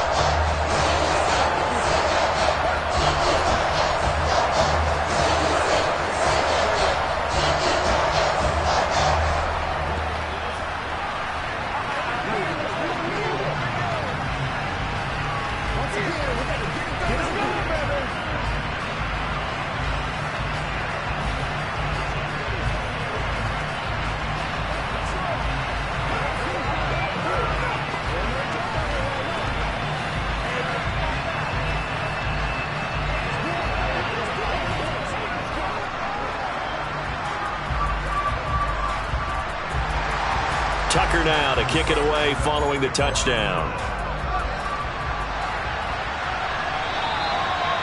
Tucker now to kick it away following the touchdown.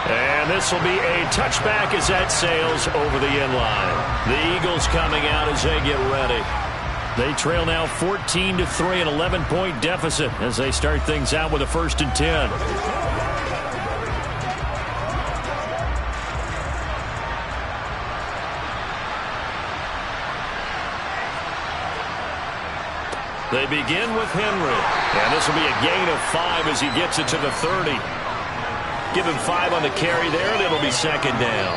And this will be a touchback as that sails over the end line. The Eagles coming out as they get ready. They trail now 14-3, an 11-point deficit as they start things out with a 1st and 10. They begin with Henry. And this will be a gain of 5 as he gets it to the 30. Give him 5 on the carry there, and it'll be 2nd down.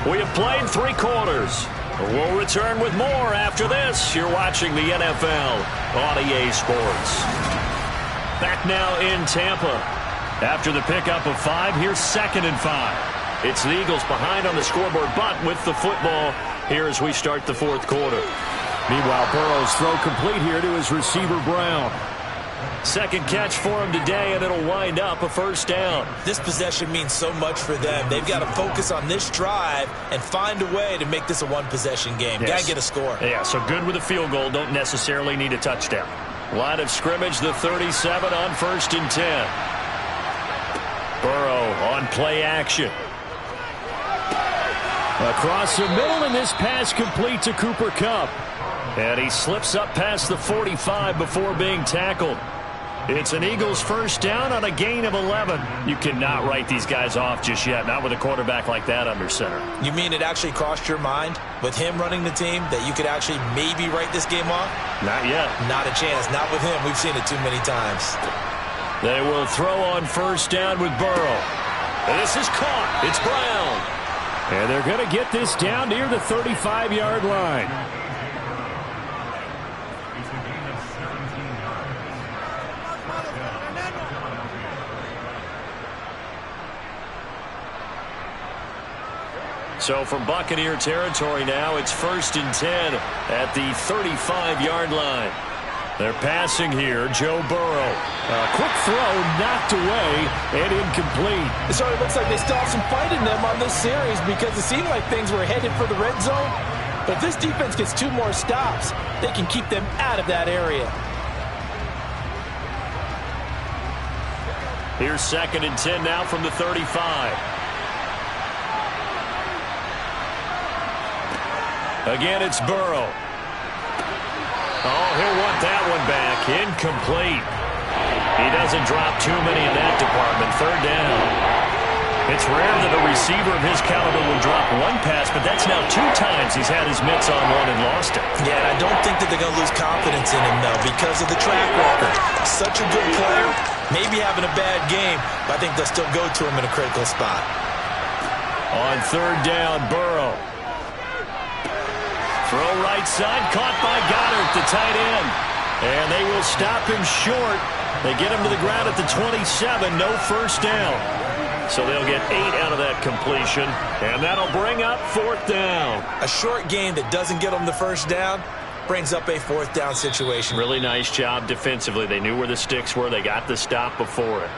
We have played 3 quarters. We'll return with more after this. You're watching the NFL on EA Sports. Back now in Tampa. After the pickup of 5, here's 2nd and 5. It's the Eagles behind on the scoreboard, but with the football here as we start the 4th quarter. Meanwhile, Burrow's throw complete here to his receiver, Brown. 2nd catch for him today, and it'll wind up a 1st down. This possession means so much for them. They've got to focus on this drive and find a way to make this a one-possession game. Yes. Got to get a score. Yeah, so good with a field goal. Don't necessarily need a touchdown. Line of scrimmage, the 37 on 1st and 10. Burrow on play action. Across the middle, and this pass complete to Cooper Kupp. And he slips up past the 45 before being tackled. It's an Eagles 1st down on a gain of 11. You cannot write these guys off just yet, not with a quarterback like that under center. You mean it actually crossed your mind with him running the team that you could actually maybe write this game off? Not yet. Not a chance. Not with him. We've seen it too many times. They will throw on 1st down with Burrow. And this is caught. It's Brown. And they're going to get this down near the 35-yard line. So from Buccaneer territory now, it's 1st and 10 at the 35-yard line. They're passing here, Joe Burrow. A quick throw knocked away and incomplete. So it looks like they still have some fight in them on this series because it seemed like things were headed for the red zone. But if this defense gets 2 more stops, they can keep them out of that area. Here's 2nd and 10 now from the 35. Again, it's Burrow. Oh, he'll want that one back. Incomplete. He doesn't drop too many in that department. 3rd down. It's rare that a receiver of his caliber will drop one pass, but that's now 2 times he's had his mitts on one and lost it. Yeah, and I don't think that they're going to lose confidence in him, though, because of the track record. Such a good player, maybe having a bad game, but I think they'll still go to him in a critical spot. On 3rd down, Burrow. Throw right side, caught by Goddard, the tight end. And they will stop him short. They get him to the ground at the 27, no first down. So they'll get 8 out of that completion, and that'll bring up 4th down. A short game that doesn't get them the first down brings up a 4th down situation. Really nice job defensively. They knew where the sticks were. They got the stop before it.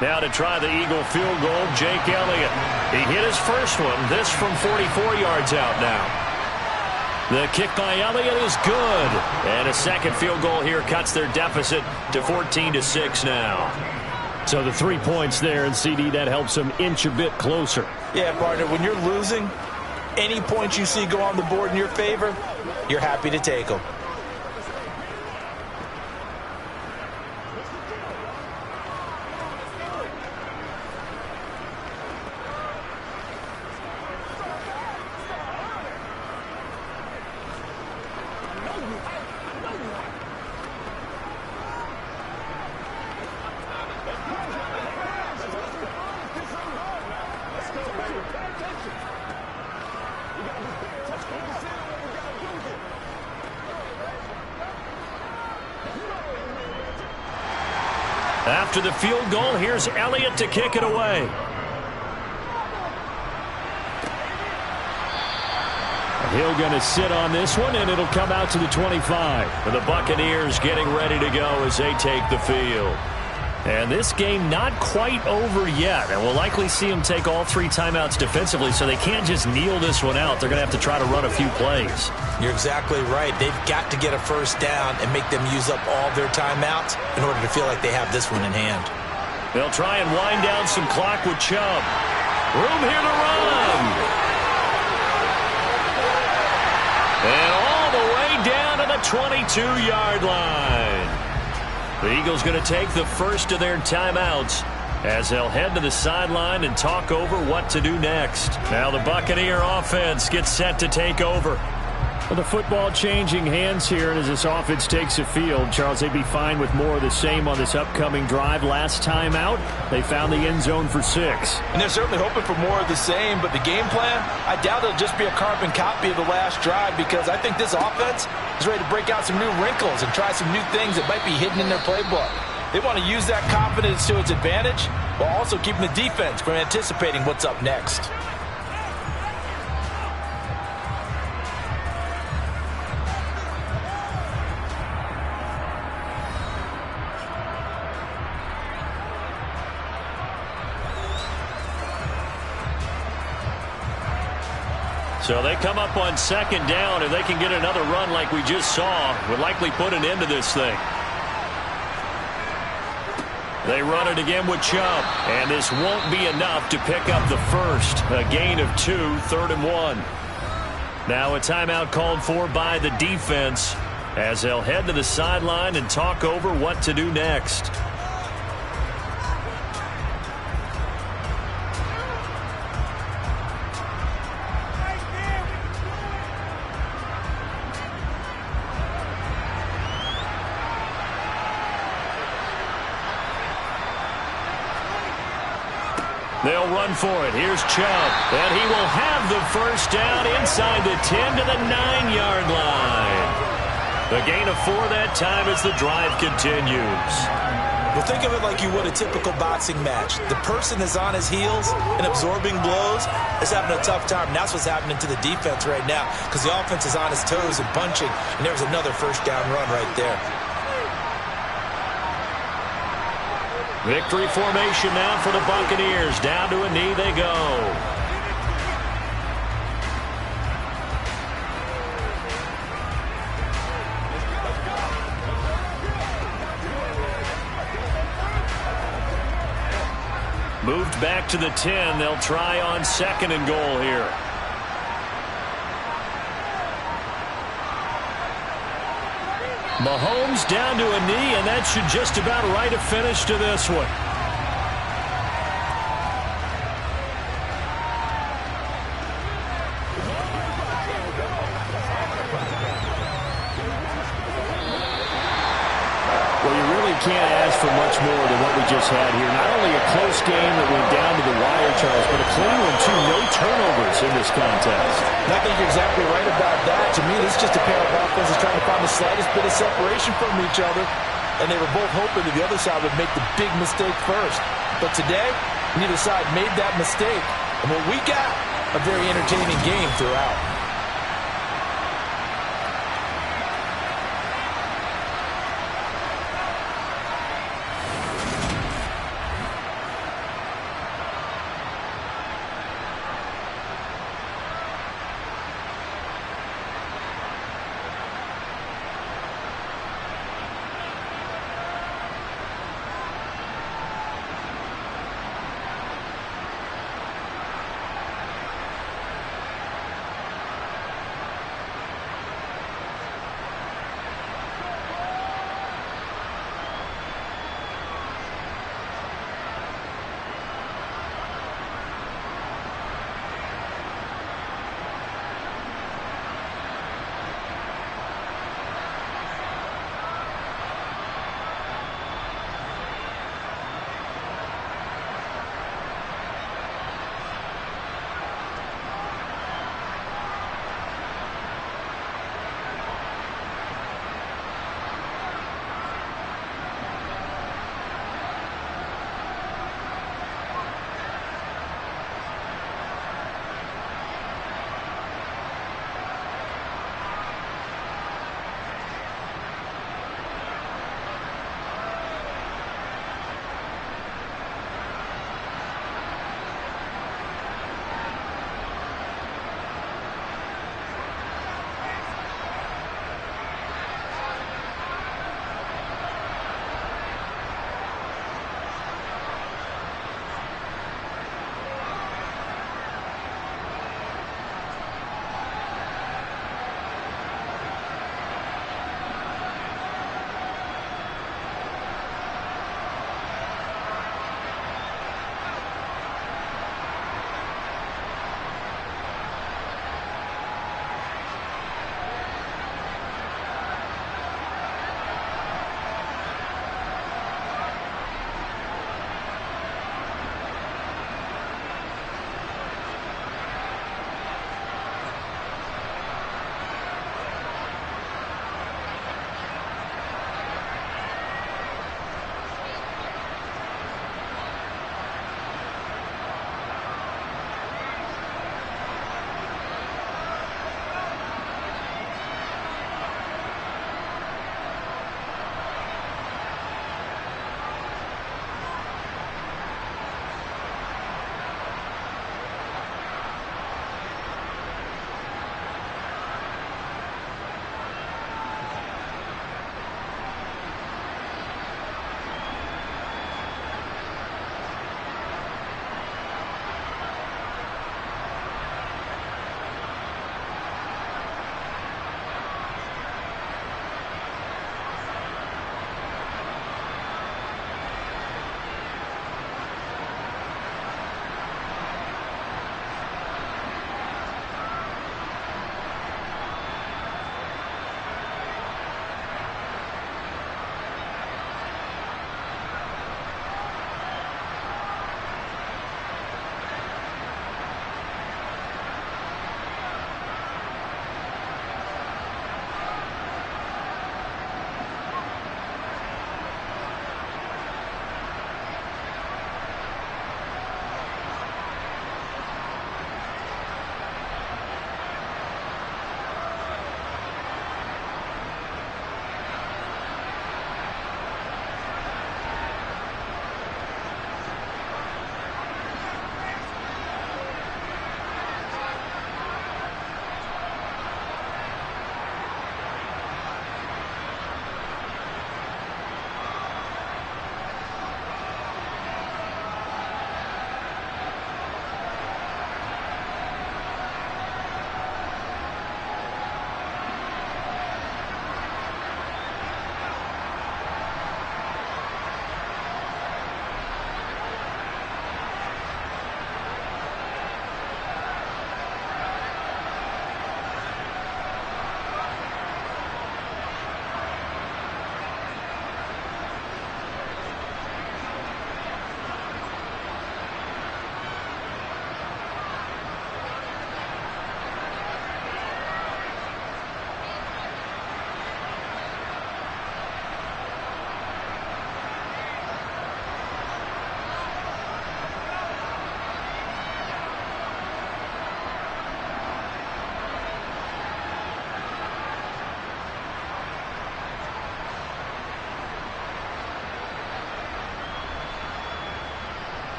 Now to try the Eagle field goal, Jake Elliott. He hit his first one. This from 44 yards out now. The kick by Elliott is good. And a second field goal here cuts their deficit to 14-6 now. So the 3 points there, and CD, that helps them inch a bit closer. Yeah, partner, when you're losing, any points you see go on the board in your favor, you're happy to take them. After the field goal, here's Elliott to kick it away. He'll going to sit on this one, and it'll come out to the 25. For the Buccaneers getting ready to go as they take the field. And this game not quite over yet. And we'll likely see them take all 3 timeouts defensively, so they can't just kneel this one out. They're going to have to try to run a few plays. You're exactly right. They've got to get a first down and make them use up all their timeouts in order to feel like they have this one in hand. They'll try and wind down some clock with Chubb. Room here to run. And all the way down to the 22-yard line. The Eagles going to take the first of their timeouts as they'll head to the sideline and talk over what to do next. Now the Buccaneer offense gets set to take over. Well, the football changing hands here, and as this offense takes the field, Charles, they'd be fine with more of the same on this upcoming drive. Last time out, they found the end zone for 6. And they're certainly hoping for more of the same, but the game plan, I doubt it'll just be a carbon copy of the last drive, because I think this offense is ready to break out some new wrinkles and try some new things that might be hidden in their playbook. They want to use that confidence to its advantage while also keeping the defense from anticipating what's up next. So they come up on 2nd down, and they can get another run like we just saw. Would likely put an end to this thing. They run it again with Chubb, and this won't be enough to pick up the first. A gain of 2, 3rd and 1. Now a timeout called for by the defense as they'll head to the sideline and talk over what to do next. They'll run for it. Here's Chubb. And he will have the first down inside the 10 to the 9-yard line. The gain of 4 that time as the drive continues. Well, think of it like you would a typical boxing match. The person is on his heels and absorbing blows is having a tough time. And that's what's happening to the defense right now, because the offense is on his toes and punching. And there's another first down run right there. Victory formation now for the Buccaneers. Down to a knee they go. Moved back to the 10. They'll try on 2nd and goal here. Mahomes down to a knee, and that should just about write a finish to this one. can't ask for much more than what we just had here. Not only a close game that went down to the wire, Charles, but a clean one, too. No turnovers in this contest. And I think you're exactly right about that. To me, this is just a pair of offenses trying to find the slightest bit of separation from each other, and they were both hoping that the other side would make the big mistake first. But today, neither side made that mistake. And what we got, a very entertaining game throughout.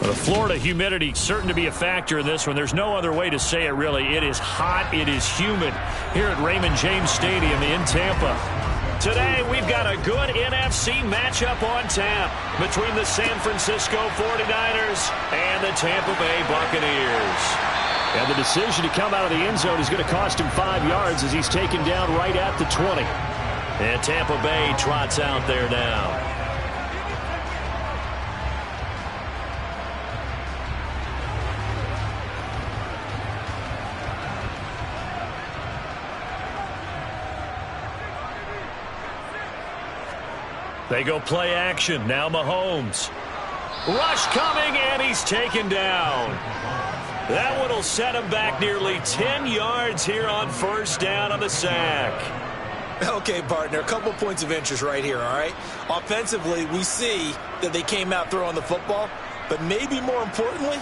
Well, the Florida humidity certain to be a factor in this one. There's no other way to say it, really. It is hot. It is humid here at Raymond James Stadium in Tampa. Today, we've got a good NFC matchup on tap between the San Francisco 49ers and the Tampa Bay Buccaneers. And the decision to come out of the end zone is going to cost him 5 yards as he's taken down right at the 20. And Tampa Bay trots out there now. They go play action. Now Mahomes. Rush coming, and he's taken down. That one will set him back nearly 10 yards here on first down on the sack. Okay, partner, a couple points of interest right here, all right? Offensively, we see that they came out throwing the football, but maybe more importantly,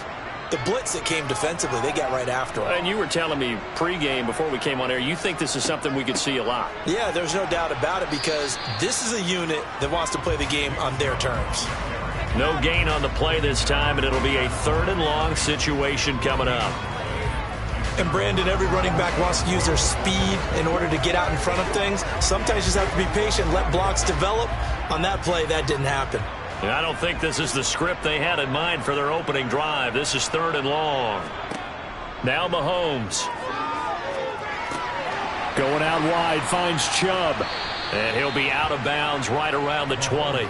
the blitz that came defensively, they got right after him. And you were telling me pregame before we came on air, you think this is something we could see a lot. Yeah, there's no doubt about it because this is a unit that wants to play the game on their terms. No gain on the play this time, and it'll be a 3rd and long situation coming up. And Brandon, every running back wants to use their speed in order to get out in front of things. Sometimes you just have to be patient, let blocks develop. On that play, that didn't happen. And I don't think this is the script they had in mind for their opening drive. This is 3rd and long. Now Mahomes. Going out wide, finds Chubb. And he'll be out of bounds right around the 20.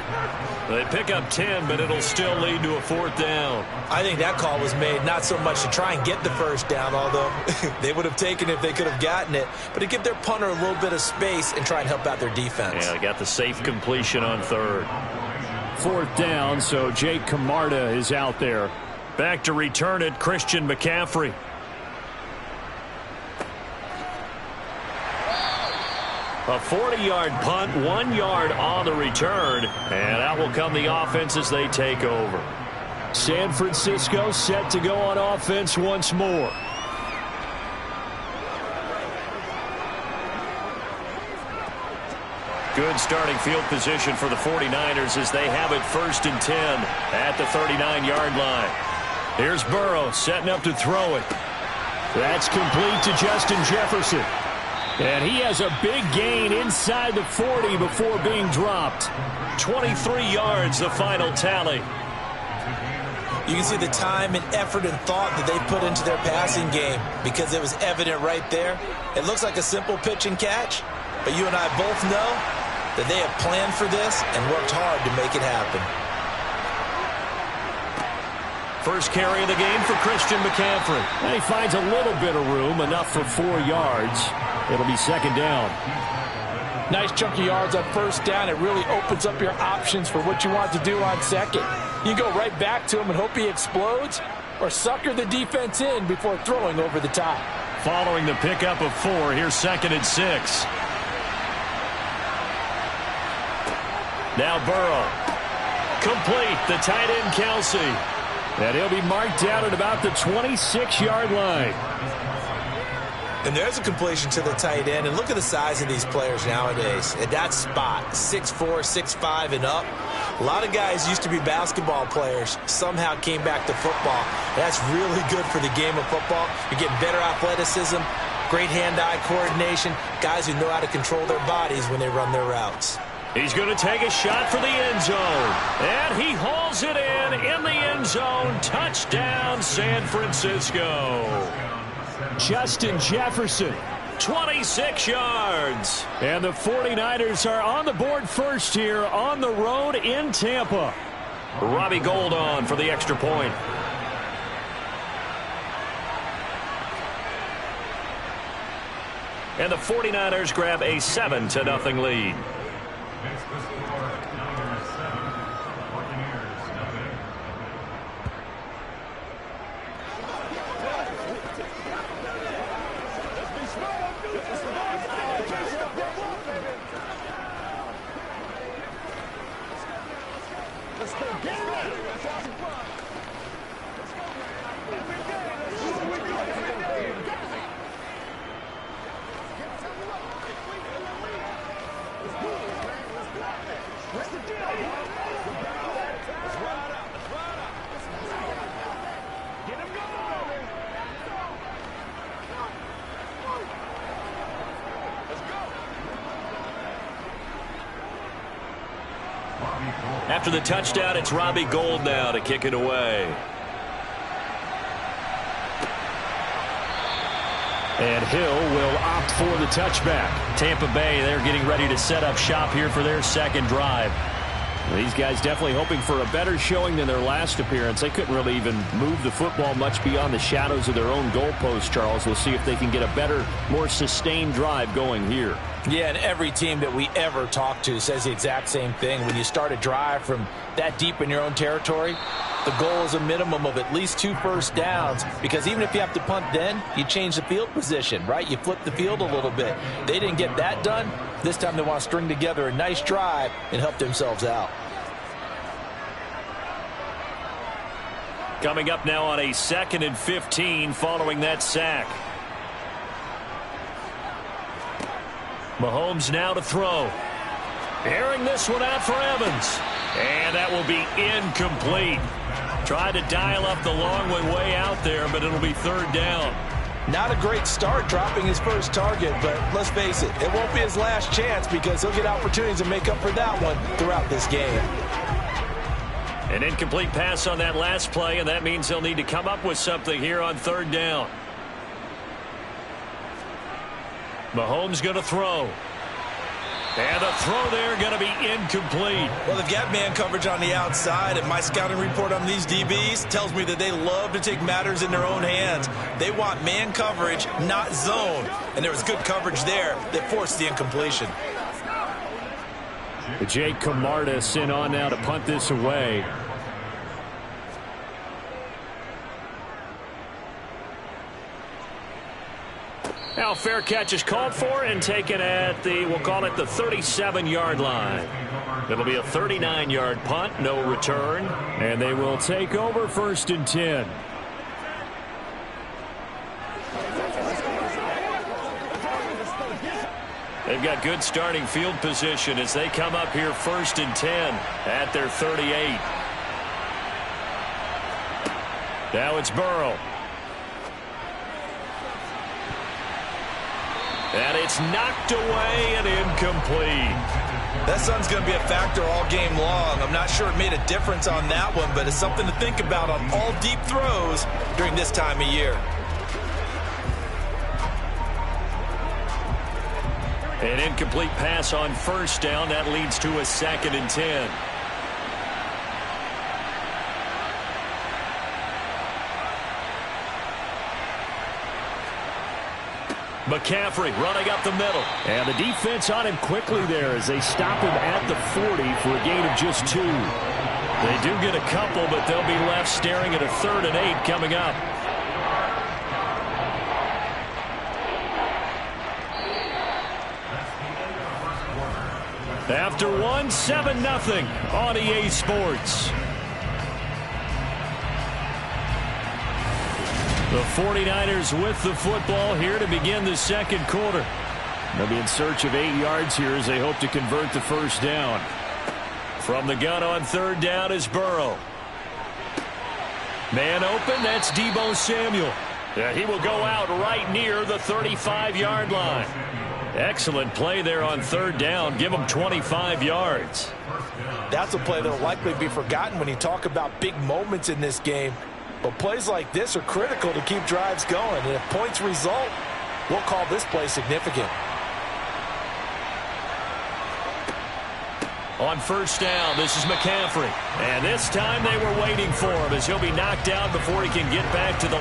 They pick up 10, but it'll still lead to a 4th down. I think that call was made not so much to try and get the first down, although they would have taken it if they could have gotten it, but to give their punter a little bit of space and try and help out their defense. Yeah, they got the safe completion on 3rd. 4th down, so Jake Camarda is out there. Back to return it, Christian McCaffrey. A 40-yard punt, 1 yard on the return, and out will come the offense as they take over. San Francisco set to go on offense once more. Good starting field position for the 49ers as they have it 1st and 10 at the 39-yard line. Here's Burrow setting up to throw it. That's complete to Justin Jefferson. And he has a big gain inside the 40 before being dropped. 23 yards, the final tally. You can see the time and effort and thought that they put into their passing game because it was evident right there. It looks like a simple pitch and catch, but you and I both know that they have planned for this and worked hard to make it happen. First carry of the game for Christian McCaffrey. And he finds a little bit of room, enough for 4 yards. It'll be 2nd down. Nice chunk of yards on 1st down. It really opens up your options for what you want to do on 2nd. You go right back to him and hope he explodes, or sucker the defense in before throwing over the top. Following the pickup of 4, here's 2nd and 6. Now Burrow. Complete, the tight end Kelsey. And he'll be marked down at about the 26-yard line. And there's a completion to the tight end. And look at the size of these players nowadays. At that spot, 6'4", 6'5", and up. A lot of guys used to be basketball players, somehow came back to football. That's really good for the game of football. You're getting better athleticism, great hand-eye coordination, guys who know how to control their bodies when they run their routes. He's going to take a shot for the end zone. And he hauls it in the end zone. Touchdown, San Francisco. Justin Jefferson. 26 yards. And the 49ers are on the board first here on the road in Tampa. Robbie Gould on for the extra point. And the 49ers grab a 7-0 lead. After the touchdown, it's Robbie Gould now to kick it away. And Hill will opt for the touchback. Tampa Bay, they're getting ready to set up shop here for their second drive. These guys definitely hoping for a better showing than their last appearance. They couldn't really even move the football much beyond the shadows of their own goalpost, Charles. We'll see if they can get a better, more sustained drive going here. Yeah, and every team that we ever talk to says the exact same thing. When you start a drive from that deep in your own territory, the goal is a minimum of at least 2 first downs, because even if you have to punt then, you change the field position, right? You flip the field a little bit. They didn't get that done. This time they want to string together a nice drive and help themselves out. Coming up now on a 2nd and 15 following that sack. Mahomes now to throw. Airing this one out for Evans. And that will be incomplete. Tried to dial up the long one way out there, but it'll be 3rd down. Not a great start dropping his first target, but let's face it, it won't be his last chance, because he'll get opportunities to make up for that one throughout this game. An incomplete pass on that last play, and that means they'll need to come up with something here on 3rd down. Mahomes going to throw. And the throw there going to be incomplete. Well, they've got man coverage on the outside, and my scouting report on these DBs tells me that they love to take matters in their own hands. They want man coverage, not zone. And there was good coverage there that forced the incompletion. Jake Camarda sent on now to punt this away. Now fair catch is called for and taken at the, we'll call it the 37-yard line. It'll be a 39-yard punt, no return. And they will take over 1st and 10. They've got good starting field position as they come up here 1st and 10 at their 38. Now it's Burrow. And it's knocked away and incomplete. That sun's going to be a factor all game long. I'm not sure it made a difference on that one, but it's something to think about on all deep throws during this time of year. An incomplete pass on 1st down. That leads to a 2nd and 10. McCaffrey running up the middle. And the defense on him quickly there as they stop him at the 40 for a gain of just 2. They do get a couple, but they'll be left staring at a 3rd and 8 coming up. After one, 7-0 on EA Sports. The 49ers with the football here to begin the 2nd quarter. They'll be in search of 8 yards here as they hope to convert the 1st down. From the gun on 3rd down is Burrow. Man open, that's Deebo Samuel. Yeah, he will go out right near the 35-yard line. Excellent play there on 3rd down. Give him 25 yards. That's a play that will likely be forgotten when you talk about big moments in this game. But plays like this are critical to keep drives going. And if points result, we'll call this play significant. On 1st down, this is McCaffrey. And this time they were waiting for him as he'll be knocked down before he can get back to the